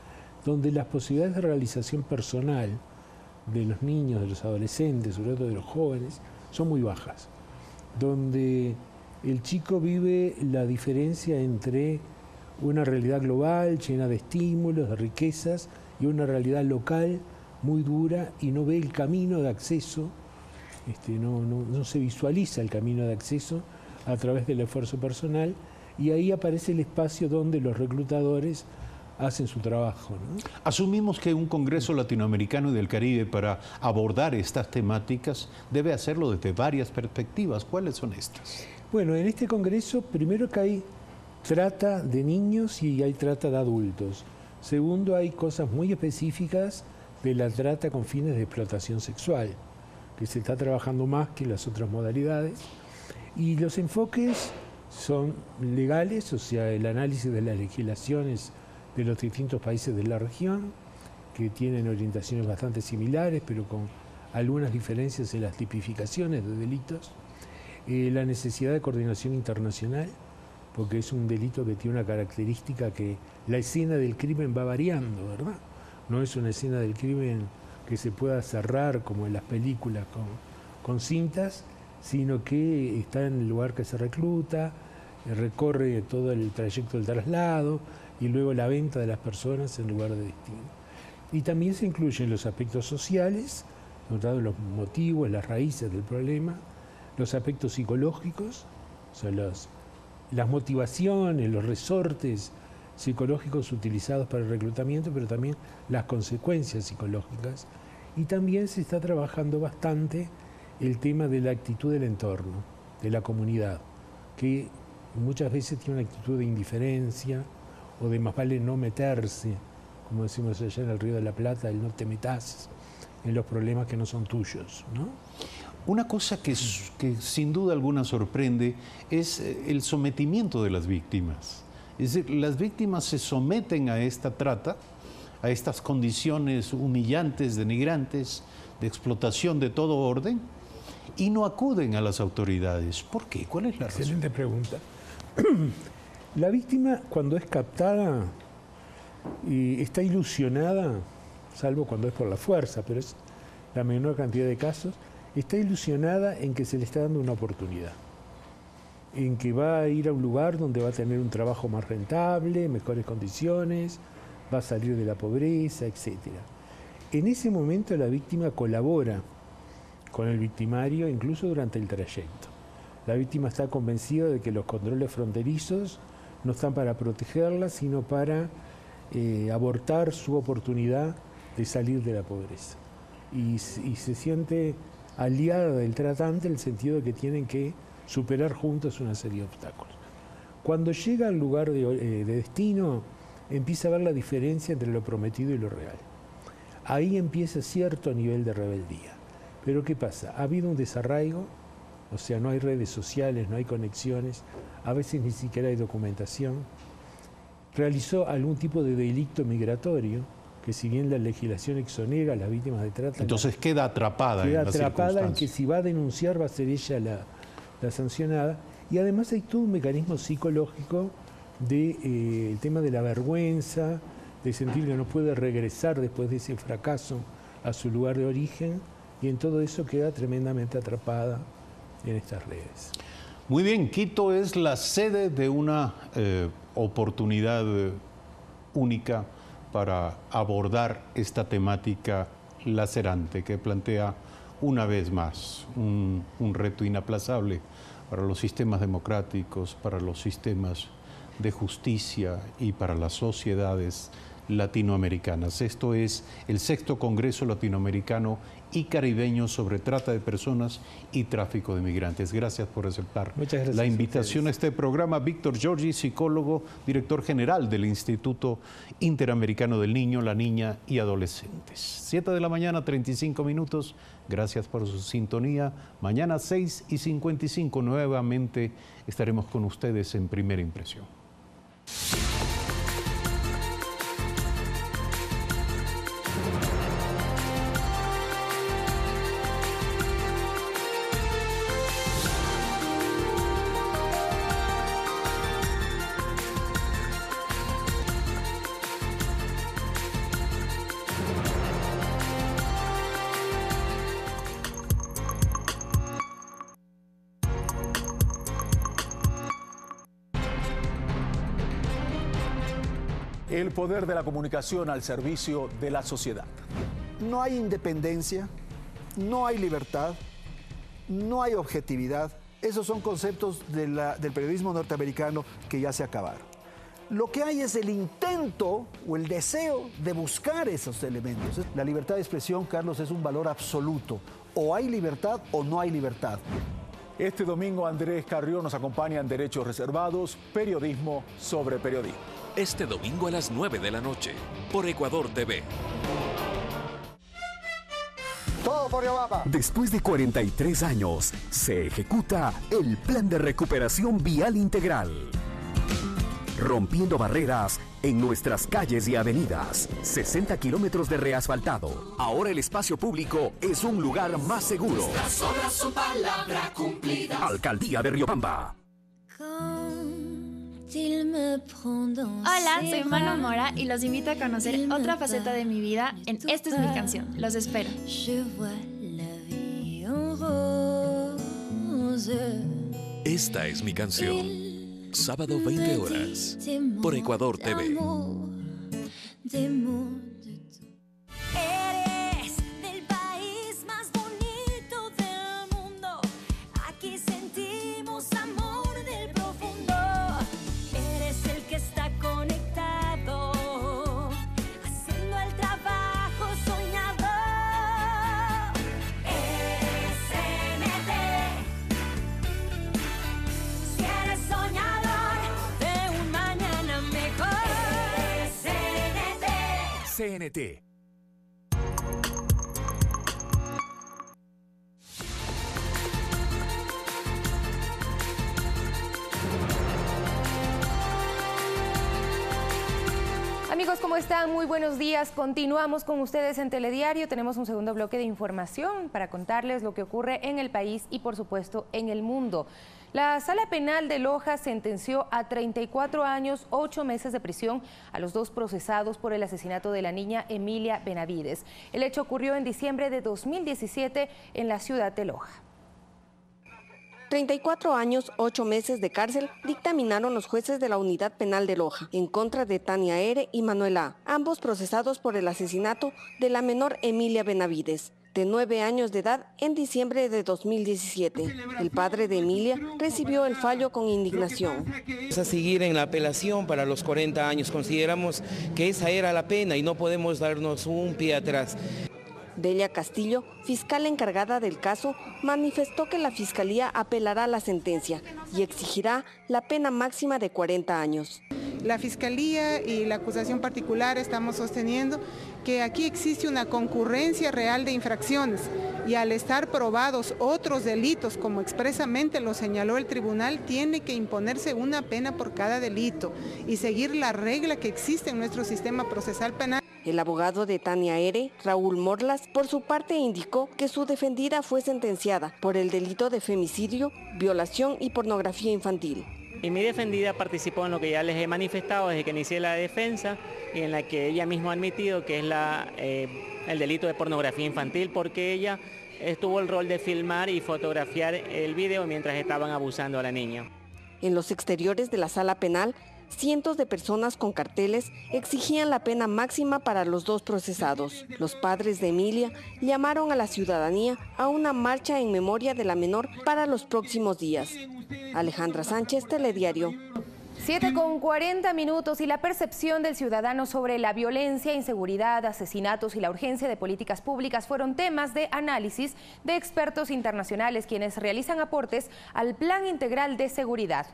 [SPEAKER 5] donde las posibilidades de realización personal de los niños, de los adolescentes, sobre todo de los jóvenes, son muy bajas. Donde el chico vive la diferencia entre una realidad global llena de estímulos, de riquezas, y una realidad local muy dura, y no ve el camino de acceso, no se visualiza el camino de acceso a través del esfuerzo personal, y ahí aparece el espacio donde los reclutadores hacen su trabajo, ¿no? Asumimos que un Congreso Latinoamericano y del Caribe para abordar estas temáticas debe hacerlo desde varias perspectivas. ¿Cuáles son estas? Bueno, en este Congreso, primero que hay trata de niños y hay trata de adultos. Segundo, hay cosas muy específicas de la trata con fines de explotación sexual, que se está trabajando más que las otras modalidades. Y los enfoques son legales, o sea, el análisis de las legislaciones de los distintos países de la región, que tienen orientaciones bastante similares, pero con algunas diferencias en las tipificaciones de delitos. La necesidad de coordinación internacional, porque es un delito que tiene una característica que la escena del crimen va variando, ¿verdad? No es una escena del crimen que se pueda cerrar como en las películas con cintas, sino que está en el lugar que se recluta, recorre todo el trayecto del traslado y luego la venta de las personas en lugar de destino. Y también se incluyen los aspectos sociales, notado los motivos, las raíces del problema, los aspectos psicológicos, o sea, las motivaciones, los resortes psicológicos utilizados para el reclutamiento, pero también las consecuencias psicológicas. Y también se está trabajando bastante el tema de la actitud del entorno, de la comunidad, que muchas veces tiene una actitud de indiferencia o de más vale no meterse, como decimos allá en el Río de la Plata, el no te metas en los problemas que no son tuyos, ¿no?
[SPEAKER 6] Una cosa que sin duda alguna sorprende es el sometimiento de las víctimas. Es decir, las víctimas se someten a esta trata, a estas condiciones humillantes, denigrantes, de explotación de todo orden, y no acuden a las autoridades. ¿Por qué? ¿Cuál es la razón?
[SPEAKER 5] Excelente pregunta. La víctima, cuando es captada, está ilusionada, salvo cuando es por la fuerza, pero es la menor cantidad de casos, está ilusionada en que se le está dando una oportunidad, en que va a ir a un lugar donde va a tener un trabajo más rentable, mejores condiciones, va a salir de la pobreza, etc. En ese momento la víctima colabora con el victimario, incluso durante el trayecto. La víctima está convencida de que los controles fronterizos no están para protegerla, sino para abortar su oportunidad de salir de la pobreza. Y se siente aliada del tratante en el sentido de que tienen que superar juntos una serie de obstáculos. Cuando llega al lugar de destino, empieza a ver la diferencia entre lo prometido y lo real. Ahí empieza cierto nivel de rebeldía. Pero ¿qué pasa? Ha habido un desarraigo, o sea, no hay redes sociales, no hay conexiones, a veces ni siquiera hay documentación. Realizó algún tipo de delito migratorio, que si bien la legislación exonera a las víctimas de trata...
[SPEAKER 6] Entonces queda atrapada en las circunstancias. Queda atrapada
[SPEAKER 5] en que si va a denunciar va a ser ella la sancionada. Y además hay todo un mecanismo psicológico del tema de la vergüenza, de sentir que no puede regresar después de ese fracaso a su lugar de origen, y en todo eso queda tremendamente atrapada en estas redes.
[SPEAKER 6] Muy bien, Quito es la sede de una oportunidad única para abordar esta temática lacerante que plantea una vez más un reto inaplazable para los sistemas democráticos, para los sistemas de justicia y para las sociedades latinoamericanas. Esto es el 6º Congreso Latinoamericano y Caribeño sobre trata de personas y tráfico de migrantes. Gracias por aceptar la invitación a este programa. Víctor Giorgi, psicólogo, director general del Instituto Interamericano del Niño, la Niña y Adolescentes. 7 de la mañana, 35 minutos. Gracias por su sintonía. Mañana 6:55 nuevamente estaremos con ustedes en Primera Impresión.
[SPEAKER 3] El poder de la comunicación al servicio de la sociedad.
[SPEAKER 7] No hay independencia, no hay libertad, no hay objetividad. Esos son conceptos del periodismo norteamericano que ya se acabaron. Lo que hay es el intento o el deseo de buscar esos elementos. La libertad de expresión, Carlos, es un valor absoluto. O hay libertad o no hay libertad.
[SPEAKER 3] Este domingo Andrés Carrió nos acompaña en Derechos Reservados, periodismo sobre periodismo.
[SPEAKER 13] Este domingo a las 9 de la noche, por Ecuador TV.
[SPEAKER 16] Todo por Obama. Después de 43 años, se ejecuta el Plan de Recuperación Vial Integral. Rompiendo barreras en nuestras calles y avenidas. 60 kilómetros de reasfaltado. Ahora el espacio público es un lugar más seguro.
[SPEAKER 17] Nuestras obras son palabra cumplida.
[SPEAKER 16] Alcaldía de Riobamba.
[SPEAKER 17] Con
[SPEAKER 2] Hola, soy Manu Mora y los invito a conocer otra faceta de mi vida en Esta es mi canción. Los espero.
[SPEAKER 13] Esta es mi canción. Sábado 20 horas por Ecuador TV.
[SPEAKER 17] Eres del país más bonito del mundo. Aquí sentimos amor del profundo. Eres el que está conectado, haciendo el trabajo soñado. Eres CNT. Si eres soñador de un mañana mejor. Eres CNT.
[SPEAKER 16] CNT.
[SPEAKER 18] Amigos, ¿cómo están? Muy buenos días. Continuamos con ustedes en Telediario. Tenemos un segundo bloque de información para contarles lo que ocurre en el país y, por supuesto, en el mundo. La Sala Penal de Loja sentenció a 34 años, 8 meses de prisión a los 2 procesados por el asesinato de la niña Emilia Benavides. El hecho ocurrió en diciembre de 2017 en la ciudad de Loja.
[SPEAKER 19] 34 años, 8 meses de cárcel dictaminaron los jueces de la Unidad Penal de Loja en contra de Tania R. y Manuel A., ambos procesados por el asesinato de la menor Emilia Benavides, de 9 años de edad, en diciembre de 2017. El padre de Emilia recibió el fallo con indignación.
[SPEAKER 20] Vamos a seguir en la apelación para los 40 años. Consideramos que esa era la pena y no podemos darnos un pie atrás.
[SPEAKER 19] Delia Castillo, fiscal encargada del caso, manifestó que la Fiscalía apelará la sentencia y exigirá la pena máxima de 40 años.
[SPEAKER 21] La Fiscalía y la acusación particular estamos sosteniendo que aquí existe una concurrencia real de infracciones y al estar probados otros delitos, como expresamente lo señaló el tribunal, tiene que imponerse una pena por cada delito y seguir la regla que existe en nuestro sistema procesal penal.
[SPEAKER 19] El abogado de Tania R., Raúl Morlas, por su parte indicó que su defendida fue sentenciada por el delito de femicidio, violación y pornografía infantil.
[SPEAKER 22] Y mi defendida participó en lo que ya les he manifestado desde que inicié la defensa y en la que ella misma ha admitido que es el delito de pornografía infantil, porque ella tuvo el rol de filmar y fotografiar el video mientras estaban abusando a la niña.
[SPEAKER 19] En los exteriores de la sala penal, cientos de personas con carteles exigían la pena máxima para los 2 procesados. Los padres de Emilia llamaron a la ciudadanía a una marcha en memoria de la menor para los próximos días. Alejandra Sánchez, Telediario.
[SPEAKER 18] 7:40 y la percepción del ciudadano sobre la violencia, inseguridad, asesinatos y la urgencia de políticas públicas fueron temas de análisis de expertos internacionales quienes realizan aportes al Plan Integral de Seguridad.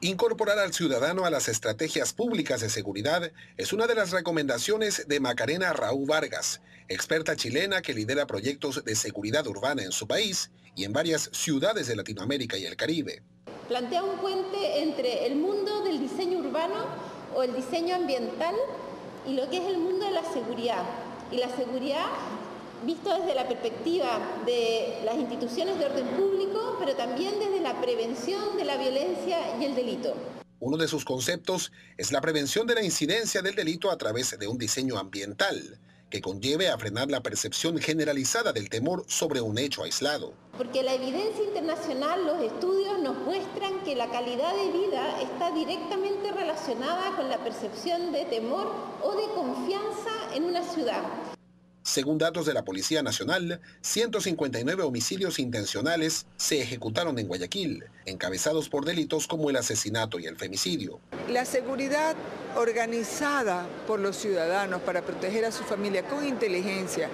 [SPEAKER 28] Incorporar al ciudadano a las estrategias públicas de seguridad es una de las recomendaciones de Macarena Raúl Vargas, experta chilena que lidera proyectos de seguridad urbana en su país y en varias ciudades de Latinoamérica y el Caribe.
[SPEAKER 29] Plantea un puente entre el mundo del diseño urbano o el diseño ambiental y lo que es el mundo de la seguridad. Y la seguridad visto desde la perspectiva de las instituciones de orden público, pero también desde la prevención de la violencia y el delito.
[SPEAKER 28] Uno de sus conceptos es la prevención de la incidencia del delito a través de un diseño ambiental, que conlleve a frenar la percepción generalizada del temor sobre un hecho aislado.
[SPEAKER 29] Porque la evidencia internacional, los estudios nos muestran que la calidad de vida está directamente relacionada con la percepción de temor o de confianza en una ciudad.
[SPEAKER 28] Según datos de la Policía Nacional, 159 homicidios intencionales se ejecutaron en Guayaquil, encabezados por delitos como el asesinato y el femicidio.
[SPEAKER 30] La seguridad organizada por los ciudadanos para proteger a su familia con inteligencia,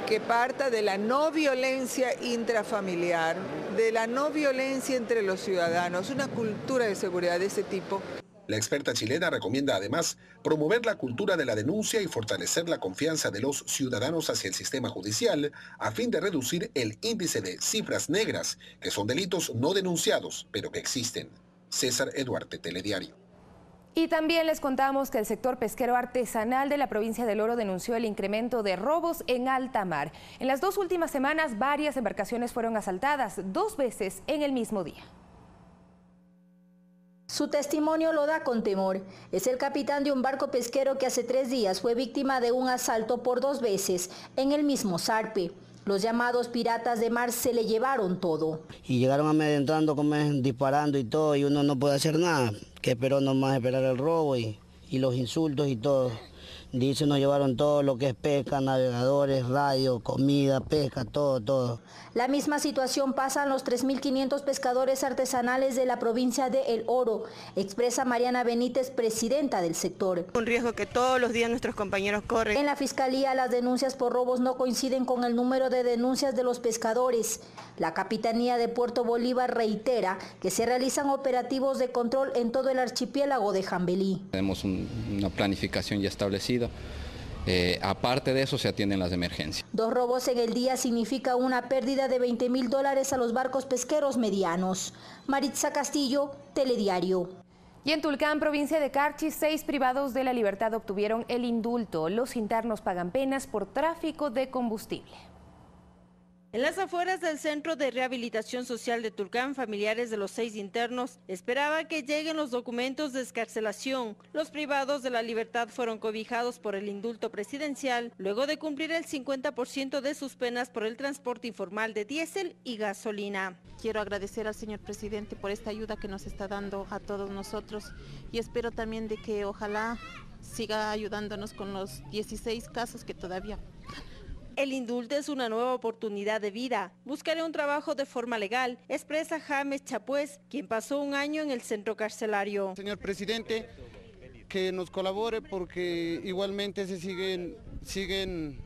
[SPEAKER 30] que parta de la no violencia intrafamiliar, de la no violencia entre los ciudadanos, una cultura de seguridad de ese tipo.
[SPEAKER 28] La experta chilena recomienda además promover la cultura de la denuncia y fortalecer la confianza de los ciudadanos hacia el sistema judicial a fin de reducir el índice de cifras negras, que son delitos no denunciados, pero que existen. César Eduarte, Telediario.
[SPEAKER 18] Y también les contamos que el sector pesquero artesanal de la provincia del Oro denunció el incremento de robos en alta mar. En las 2 últimas semanas, varias embarcaciones fueron asaltadas 2 veces en el mismo día.
[SPEAKER 4] Su testimonio lo da con temor. Es el capitán de un barco pesquero que hace 3 días fue víctima de un asalto por 2 veces en el mismo zarpe. Los llamados piratas de mar se le llevaron todo.
[SPEAKER 8] Y llegaron amedrentando, disparando y todo, y uno no puede hacer nada, que esperó nomás esperar el robo y los insultos y todo. Dice, nos llevaron todo lo que es pesca, navegadores, radio, comida, pesca, todo.
[SPEAKER 4] La misma situación pasa en los 3.500 pescadores artesanales de la provincia de El Oro, expresa Mariana Benítez, presidenta del sector.
[SPEAKER 9] Un riesgo que todos los días nuestros compañeros corren.
[SPEAKER 4] En la Fiscalía, las denuncias por robos no coinciden con el número de denuncias de los pescadores. La Capitanía de Puerto Bolívar reitera que se realizan operativos de control en todo el archipiélago de Jambelí.
[SPEAKER 10] Tenemos una planificación ya establecida. Aparte de eso se atienden las emergencias.
[SPEAKER 4] 2 robos en el día significa una pérdida de $20.000 a los barcos pesqueros medianos. Maritza Castillo, Telediario.
[SPEAKER 18] Y en Tulcán, provincia de Carchi, 6 privados de la libertad obtuvieron el indulto. Los internos pagan penas por tráfico de combustible.
[SPEAKER 11] En las afueras del Centro de Rehabilitación Social de Tulcán, familiares de los 6 internos esperaban que lleguen los documentos de excarcelación. Los privados de la libertad fueron cobijados por el indulto presidencial, luego de cumplir el 50% de sus penas por el transporte informal de diésel y gasolina.
[SPEAKER 23] Quiero agradecer al señor presidente por esta ayuda que nos está dando a todos nosotros y espero también de que ojalá siga ayudándonos con los 16 casos que todavía.
[SPEAKER 11] El indulto es una nueva oportunidad de vida. Buscaré un trabajo de forma legal, expresa James Chapués, quien pasó 1 año en el centro carcelario.
[SPEAKER 24] Señor presidente, que nos colabore porque igualmente se siguen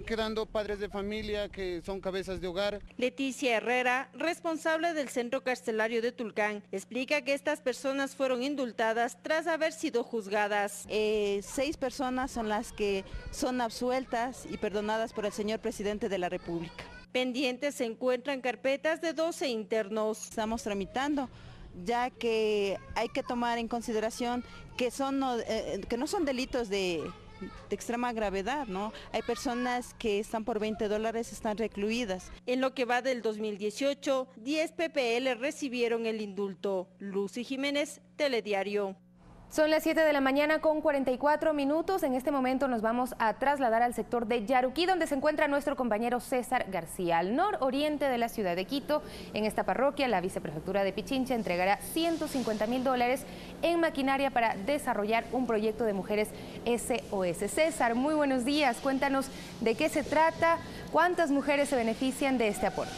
[SPEAKER 24] quedando padres de familia que son cabezas de hogar.
[SPEAKER 11] Leticia Herrera, responsable del centro carcelario de Tulcán, explica que estas personas fueron indultadas tras haber sido juzgadas.
[SPEAKER 25] 6 personas son las que son absueltas y perdonadas por el señor presidente de la República.
[SPEAKER 11] Pendientes se encuentran carpetas de 12 internos.
[SPEAKER 25] Estamos tramitando, ya que hay que tomar en consideración que no son delitos de extrema gravedad, ¿no? Hay personas que están por $20, están recluidas.
[SPEAKER 11] En lo que va del 2018, 10 PPL recibieron el indulto. Lucy Jiménez, Telediario.
[SPEAKER 18] Son las 7 de la mañana con 44 minutos. En este momento nos vamos a trasladar al sector de Yaruquí, donde se encuentra nuestro compañero César García. Al nororiente de la ciudad de Quito, en esta parroquia, la viceprefectura de Pichincha entregará $150.000 en maquinaria para desarrollar un proyecto de mujeres SOS. César, muy buenos días. Cuéntanos de qué se trata, cuántas mujeres se benefician de este aporte.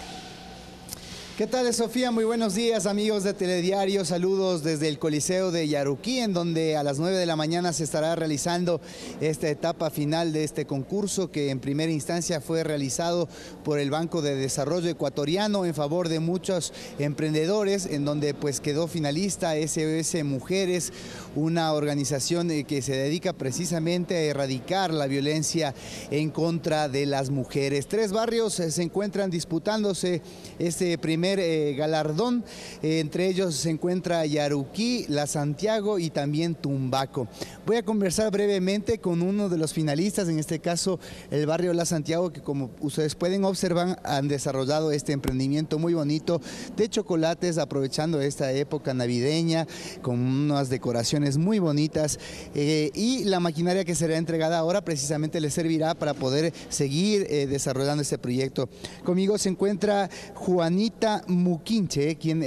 [SPEAKER 26] ¿Qué tal, Sofía? Muy buenos días, amigos de Telediario. Saludos desde el Coliseo de Yaruquí, en donde a las 9 de la mañana se estará realizando esta etapa final de este concurso que en primera instancia fue realizado por el Banco de Desarrollo Ecuatoriano en favor de muchos emprendedores, en donde pues quedó finalista SOS Mujeres, una organización que se dedica precisamente a erradicar la violencia en contra de las mujeres. 3 barrios se encuentran disputándose este primer galardón, entre ellos se encuentra Yaruquí, La Santiago y también Tumbaco. Voy a conversar brevemente con uno de los finalistas, en este caso el barrio La Santiago, que como ustedes pueden observar han desarrollado este emprendimiento muy bonito de chocolates, aprovechando esta época navideña con unas decoraciones muy bonitas, y la maquinaria que será entregada ahora precisamente les servirá para poder seguir desarrollando este proyecto. Conmigo se encuentra Juanita Muquinche, quien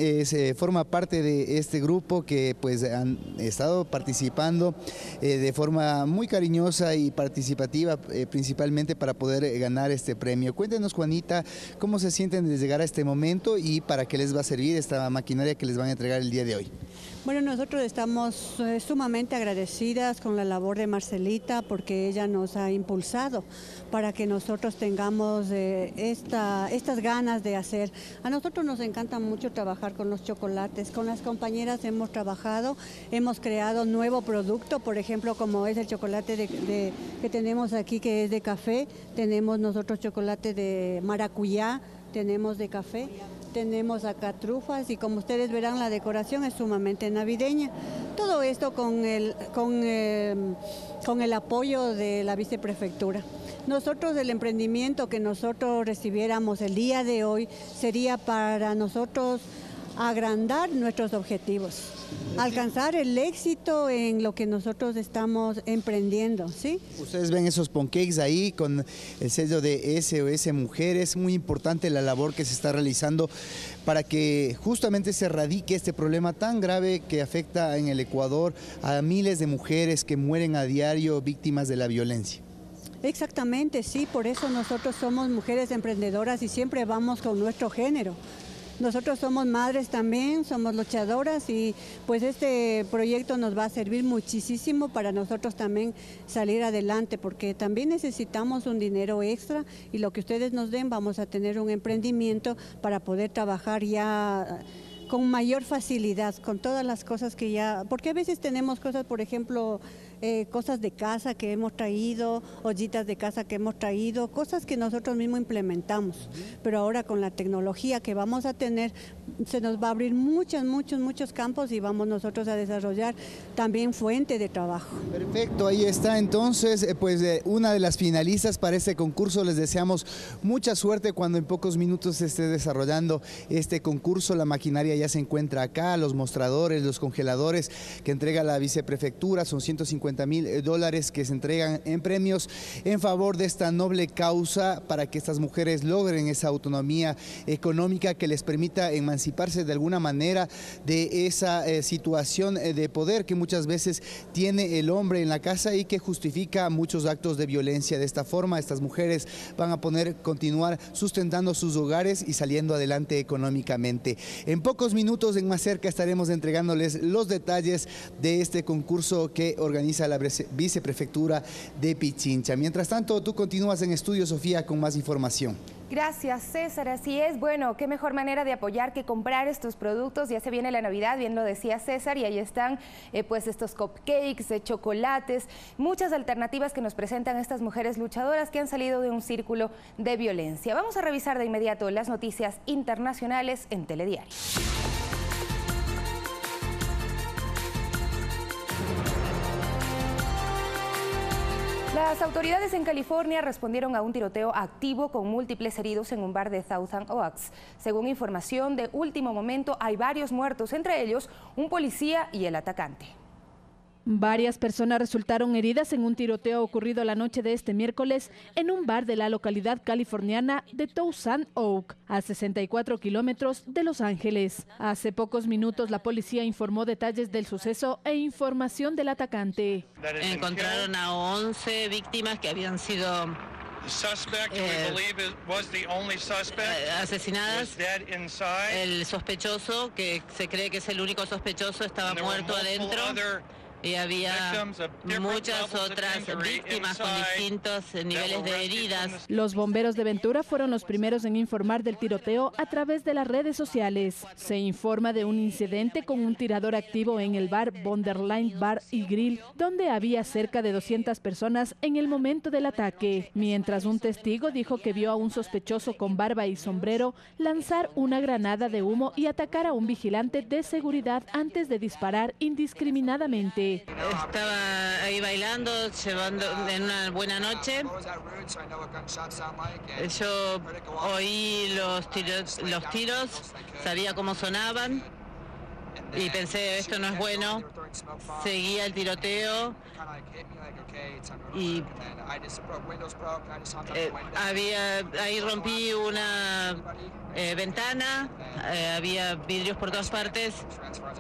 [SPEAKER 26] forma parte de este grupo que pues han estado participando de forma muy cariñosa y participativa, principalmente para poder ganar este premio. Cuéntenos, Juanita, cómo se sienten de llegar a este momento y para qué les va a servir esta maquinaria que les van a entregar el día de hoy.
[SPEAKER 27] Bueno, nosotros estamos sumamente agradecidas con la labor de Marcelita, porque ella nos ha impulsado para que nosotros tengamos estas ganas de hacer. A nosotros nos encanta mucho trabajar con los chocolates. Con las compañeras hemos trabajado, hemos creado nuevo producto, por ejemplo, como es el chocolate que tenemos aquí, que es de café. Tenemos nosotros chocolate de maracuyá, tenemos de café. Tenemos acá trufas y como ustedes verán la decoración es sumamente navideña. Todo esto con el apoyo de la viceprefectura. Nosotros, el emprendimiento que nosotros recibiéramos el día de hoy sería para nosotros agrandar nuestros objetivos, alcanzar el éxito en lo que nosotros estamos emprendiendo, ¿sí?
[SPEAKER 26] Ustedes ven esos pancakes ahí con el sello de SOS Mujeres, muy importante la labor que se está realizando para que justamente se erradique este problema tan grave que afecta en el Ecuador a miles de mujeres que mueren a diario víctimas de la violencia.
[SPEAKER 27] Exactamente, sí, por eso nosotros somos mujeres emprendedoras y siempre vamos con nuestro género. Nosotros somos madres también, somos luchadoras y pues este proyecto nos va a servir muchísimo para nosotros también salir adelante, porque también necesitamos un dinero extra y lo que ustedes nos den vamos a tener un emprendimiento para poder trabajar ya con mayor facilidad, con todas las cosas que ya, porque a veces tenemos cosas, por ejemplo, cosas de casa que hemos traído, ollitas de casa que hemos traído, cosas que nosotros mismos implementamos, pero ahora con la tecnología que vamos a tener, se nos va a abrir muchos campos y vamos nosotros a desarrollar también fuente de trabajo.
[SPEAKER 26] Perfecto, ahí está entonces una de las finalistas para este concurso. Les deseamos mucha suerte cuando en pocos minutos se esté desarrollando este concurso. La maquinaria ya se encuentra acá, los mostradores, los congeladores que entrega la viceprefectura, son $150,000 que se entregan en premios en favor de esta noble causa para que estas mujeres logren esa autonomía económica que les permita emanciparse de alguna manera de esa situación de poder que muchas veces tiene el hombre en la casa y que justifica muchos actos de violencia. De esta forma, estas mujeres van a poder continuar sustentando sus hogares y saliendo adelante económicamente. En pocos minutos en Más Cerca estaremos entregándoles los detalles de este concurso que organiza la viceprefectura de Pichincha. Mientras tanto, tú continúas en estudio, Sofía, con más información.
[SPEAKER 18] Gracias, César. Así es. Bueno, qué mejor manera de apoyar que comprar estos productos. Ya se viene la Navidad, bien lo decía César, y ahí están pues estos cupcakes, chocolates, muchas alternativas que nos presentan estas mujeres luchadoras que han salido de un círculo de violencia. Vamos a revisar de inmediato las noticias internacionales en Telediario. Las autoridades en California respondieron a un tiroteo activo con múltiples heridos en un bar de Thousand Oaks. Según información de último momento, hay varios muertos, entre ellos un policía y el atacante.
[SPEAKER 1] Varias personas resultaron heridas en un tiroteo ocurrido la noche de este miércoles en un bar de la localidad californiana de Thousand Oaks, a 64 kilómetros de Los Ángeles. Hace pocos minutos la policía informó detalles del suceso e información del atacante.
[SPEAKER 2] Encontraron a 11 víctimas que habían sido asesinadas. El sospechoso, que se cree que es el único sospechoso, estaba muerto adentro. Y había muchas otras víctimas con distintos niveles de heridas.
[SPEAKER 1] Los bomberos de Ventura fueron los primeros en informar del tiroteo a través de las redes sociales. Se informa de un incidente con un tirador activo en el bar Borderline Bar y Grill, donde había cerca de 200 personas en el momento del ataque, mientras un testigo dijo que vio a un sospechoso con barba y sombrero lanzar una granada de humo y atacar a un vigilante de seguridad antes de disparar indiscriminadamente.
[SPEAKER 2] Estaba ahí bailando, llevando en una buena noche. Yo oí los tiros, sabía cómo sonaban y pensé, esto no es bueno. Seguía el tiroteo y ahí rompí una ventana, había vidrios por todas partes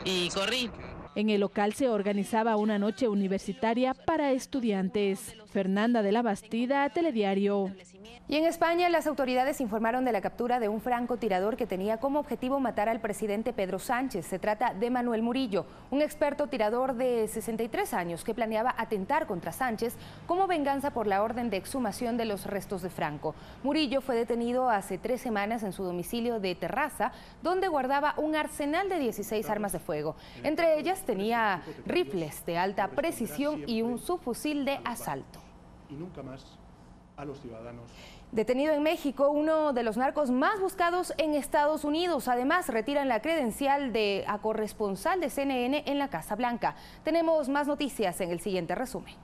[SPEAKER 2] y corrí.
[SPEAKER 1] En el local se organizaba una noche universitaria para estudiantes. Fernanda de la Bastida, Telediario.
[SPEAKER 18] Y en España, las autoridades informaron de la captura de un francotirador que tenía como objetivo matar al presidente Pedro Sánchez. Se trata de Manuel Murillo, un experto tirador de 63 años que planeaba atentar contra Sánchez como venganza por la orden de exhumación de los restos de Franco. Murillo fue detenido hace 3 semanas en su domicilio de Terrassa, donde guardaba un arsenal de 16 armas de fuego. Entre ellas tenía rifles de alta precisión y un subfusil de asalto.
[SPEAKER 3] Y nunca más a los ciudadanos.
[SPEAKER 18] Detenido en México, uno de los narcos más buscados en Estados Unidos. Además, retiran la credencial de corresponsal de CNN en la Casa Blanca. Tenemos más noticias en el siguiente resumen.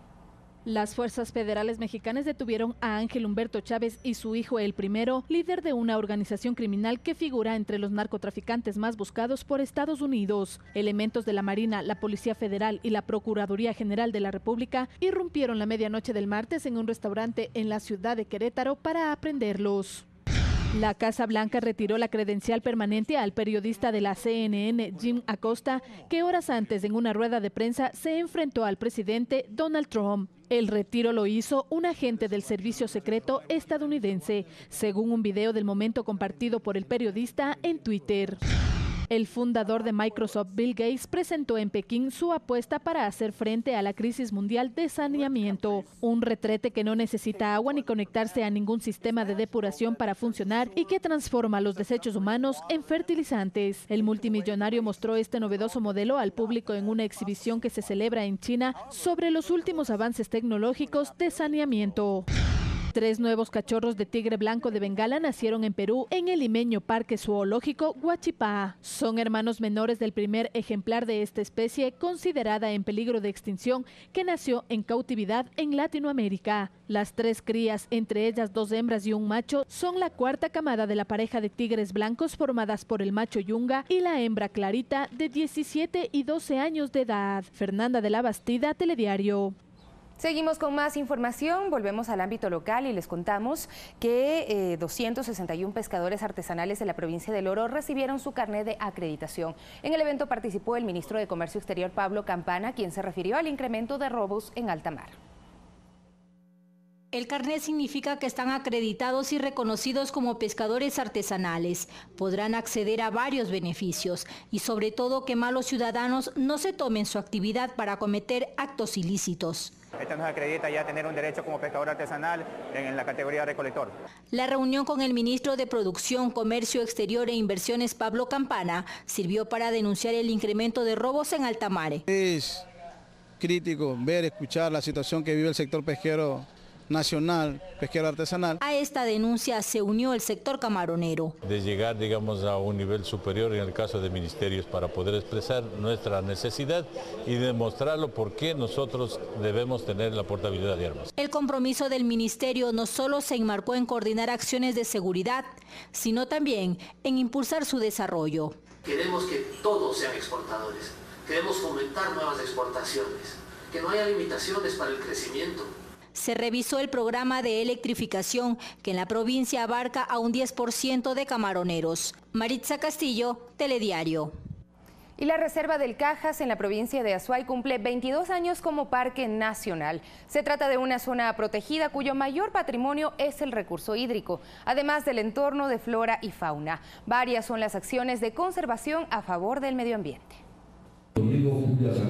[SPEAKER 1] Las fuerzas federales mexicanas detuvieron a Ángel Humberto Chávez y su hijo El Primero, líder de una organización criminal que figura entre los narcotraficantes más buscados por Estados Unidos. Elementos de la Marina, la Policía Federal y la Procuraduría General de la República irrumpieron la medianoche del martes en un restaurante en la ciudad de Querétaro para aprehenderlos. La Casa Blanca retiró la credencial permanente al periodista de la CNN, Jim Acosta, que horas antes en una rueda de prensa se enfrentó al presidente Donald Trump. El retiro lo hizo un agente del servicio secreto estadounidense, según un video del momento compartido por el periodista en Twitter. El fundador de Microsoft, Bill Gates, presentó en Pekín su apuesta para hacer frente a la crisis mundial de saneamiento, un retrete que no necesita agua ni conectarse a ningún sistema de depuración para funcionar y que transforma los desechos humanos en fertilizantes. El multimillonario mostró este novedoso modelo al público en una exhibición que se celebra en China sobre los últimos avances tecnológicos de saneamiento. 3 nuevos cachorros de tigre blanco de Bengala nacieron en Perú en el limeño Parque Zoológico Huachipá. Son hermanos menores del primer ejemplar de esta especie considerada en peligro de extinción que nació en cautividad en Latinoamérica. Las 3 crías, entre ellas 2 hembras y un macho, son la 4ª camada de la pareja de tigres blancos formadas por el macho Yunga y la hembra Clarita de 17 y 12 años de edad. Fernanda de la Bastida, Telediario.
[SPEAKER 18] Seguimos con más información, volvemos al ámbito local y les contamos que 261 pescadores artesanales de la provincia del Oro recibieron su carnet de acreditación. En el evento participó el ministro de Comercio Exterior, Pablo Campana, quien se refirió al incremento de robos en alta mar.
[SPEAKER 4] El carnet significa que están acreditados y reconocidos como pescadores artesanales. Podrán acceder a varios beneficios y sobre todo que malos ciudadanos no se tomen su actividad para cometer actos ilícitos.
[SPEAKER 5] Esta nos acredita ya tener un derecho como pescador artesanal en la categoría de recolector.
[SPEAKER 4] La reunión con el ministro de Producción, Comercio Exterior e Inversiones, Pablo Campana, sirvió para denunciar el incremento de robos en alta mar.
[SPEAKER 6] Es crítico escuchar la situación que vive el sector pesquero nacional, pesquero artesanal.
[SPEAKER 4] A esta denuncia se unió el sector camaronero.
[SPEAKER 7] De llegar, digamos, a un nivel superior en el caso de ministerios para poder expresar nuestra necesidad y demostrarlo por qué nosotros debemos tener la portabilidad de armas.
[SPEAKER 4] El compromiso del ministerio no solo se enmarcó en coordinar acciones de seguridad, sino también en impulsar su desarrollo.
[SPEAKER 12] Queremos que todos sean exportadores, queremos fomentar nuevas exportaciones, que no haya limitaciones para el crecimiento.
[SPEAKER 4] Se revisó el programa de electrificación que en la provincia abarca a un 10% de camaroneros. Maritza Castillo, Telediario.
[SPEAKER 18] Y la Reserva del Cajas en la provincia de Azuay cumple 22 años como parque nacional. Se trata de una zona protegida cuyo mayor patrimonio es el recurso hídrico, además del entorno de flora y fauna. Varias son las acciones de conservación a favor del medio ambiente.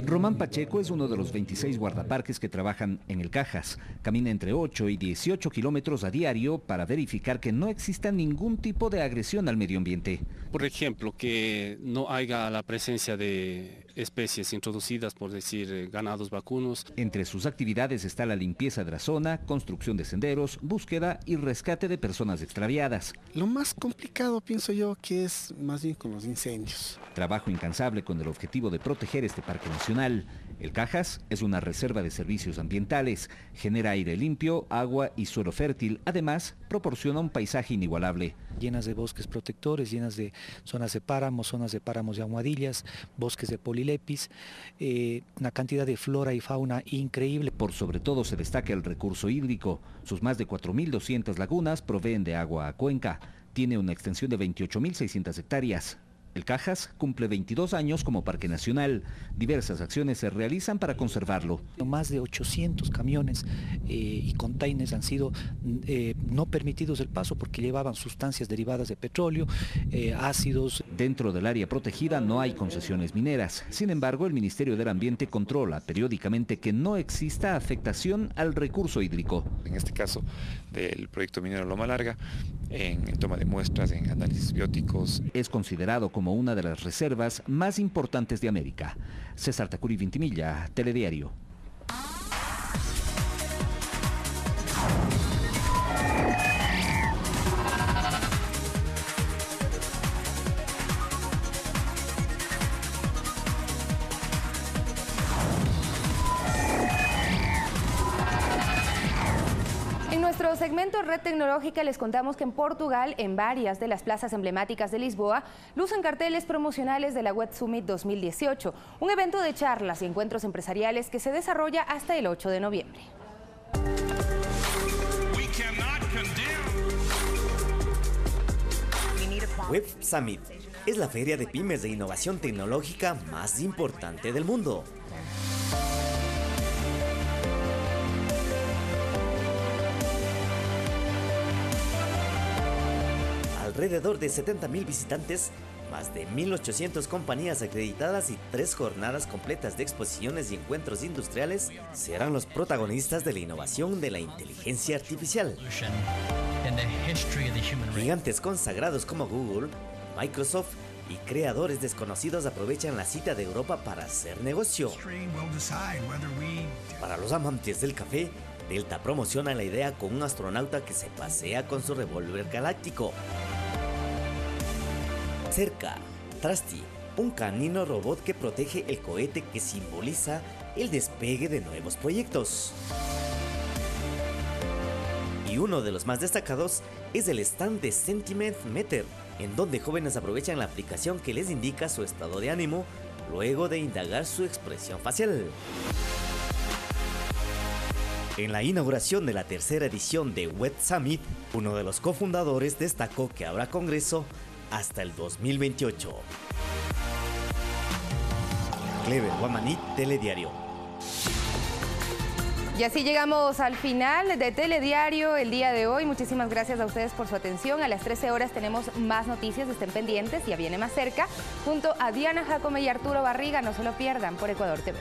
[SPEAKER 13] Román Pacheco es uno de los 26 guardaparques que trabajan en el Cajas. Camina entre 8 y 18 kilómetros a diario para verificar que no exista ningún tipo de agresión al medio ambiente.
[SPEAKER 14] Por ejemplo, que no haya la presencia de especies introducidas, por decir, ganados vacunos.
[SPEAKER 13] Entre sus actividades está la limpieza de la zona, construcción de senderos, búsqueda y rescate de personas extraviadas.
[SPEAKER 15] Lo más complicado, pienso yo, que es más bien con los incendios.
[SPEAKER 13] Trabajo incansable con el objetivo de proteger este parque nacional. El Cajas es una reserva de servicios ambientales, genera aire limpio, agua y suelo fértil, además proporciona un paisaje inigualable.
[SPEAKER 16] Llenas de bosques protectores, llenas de zonas de páramos y almohadillas, bosques de polilepis, una cantidad de flora y fauna increíble.
[SPEAKER 13] Por sobre todo se destaca el recurso hídrico. Sus más de 4.200 lagunas proveen de agua a Cuenca. Tiene una extensión de 28.600 hectáreas. El Cajas cumple 22 años como parque nacional. Diversas acciones se realizan para conservarlo.
[SPEAKER 16] Más de 800 camiones y containers han sido no permitidos el paso porque llevaban sustancias derivadas de petróleo, ácidos.
[SPEAKER 13] Dentro del área protegida no hay concesiones mineras. Sin embargo, el Ministerio del Ambiente controla periódicamente que no exista afectación al recurso hídrico.
[SPEAKER 17] En este caso del proyecto minero Loma Larga, en toma de muestras, en análisis bióticos.
[SPEAKER 13] Es considerado como una de las reservas más importantes de América. César Tacuri Vintimilla, Telediario.
[SPEAKER 18] nuestro segmento Red Tecnológica les contamos que en Portugal, en varias de las plazas emblemáticas de Lisboa, lucen carteles promocionales de la Web Summit 2018, un evento de charlas y encuentros empresariales que se desarrolla hasta el 8 de noviembre.
[SPEAKER 8] Web Summit es la feria de pymes de innovación tecnológica más importante del mundo. Alrededor de 70,000 visitantes, más de 1.800 compañías acreditadas y 3 jornadas completas de exposiciones y encuentros industriales serán los protagonistas de la innovación de la inteligencia artificial. Gigantes consagrados como Google, Microsoft y creadores desconocidos aprovechan la cita de Europa para hacer negocio. Para los amantes del café, Delta promociona la idea con un astronauta que se pasea con su revólver galáctico. Cerca, Trusty, un canino robot que protege el cohete que simboliza el despegue de nuevos proyectos. Y uno de los más destacados es el stand de Sentiment Meter, en donde jóvenes aprovechan la aplicación que les indica su estado de ánimo luego de indagar su expresión facial. En la inauguración de la tercera edición de Web Summit, uno de los cofundadores destacó que habrá congreso hasta el 2028. Clever Guamaní, Telediario.
[SPEAKER 18] Y así llegamos al final de Telediario el día de hoy. Muchísimas gracias a ustedes por su atención. A las 13 horas tenemos más noticias, estén pendientes, ya viene más cerca, junto a Diana Jacome y Arturo Barriga. No se lo pierdan por Ecuador TV.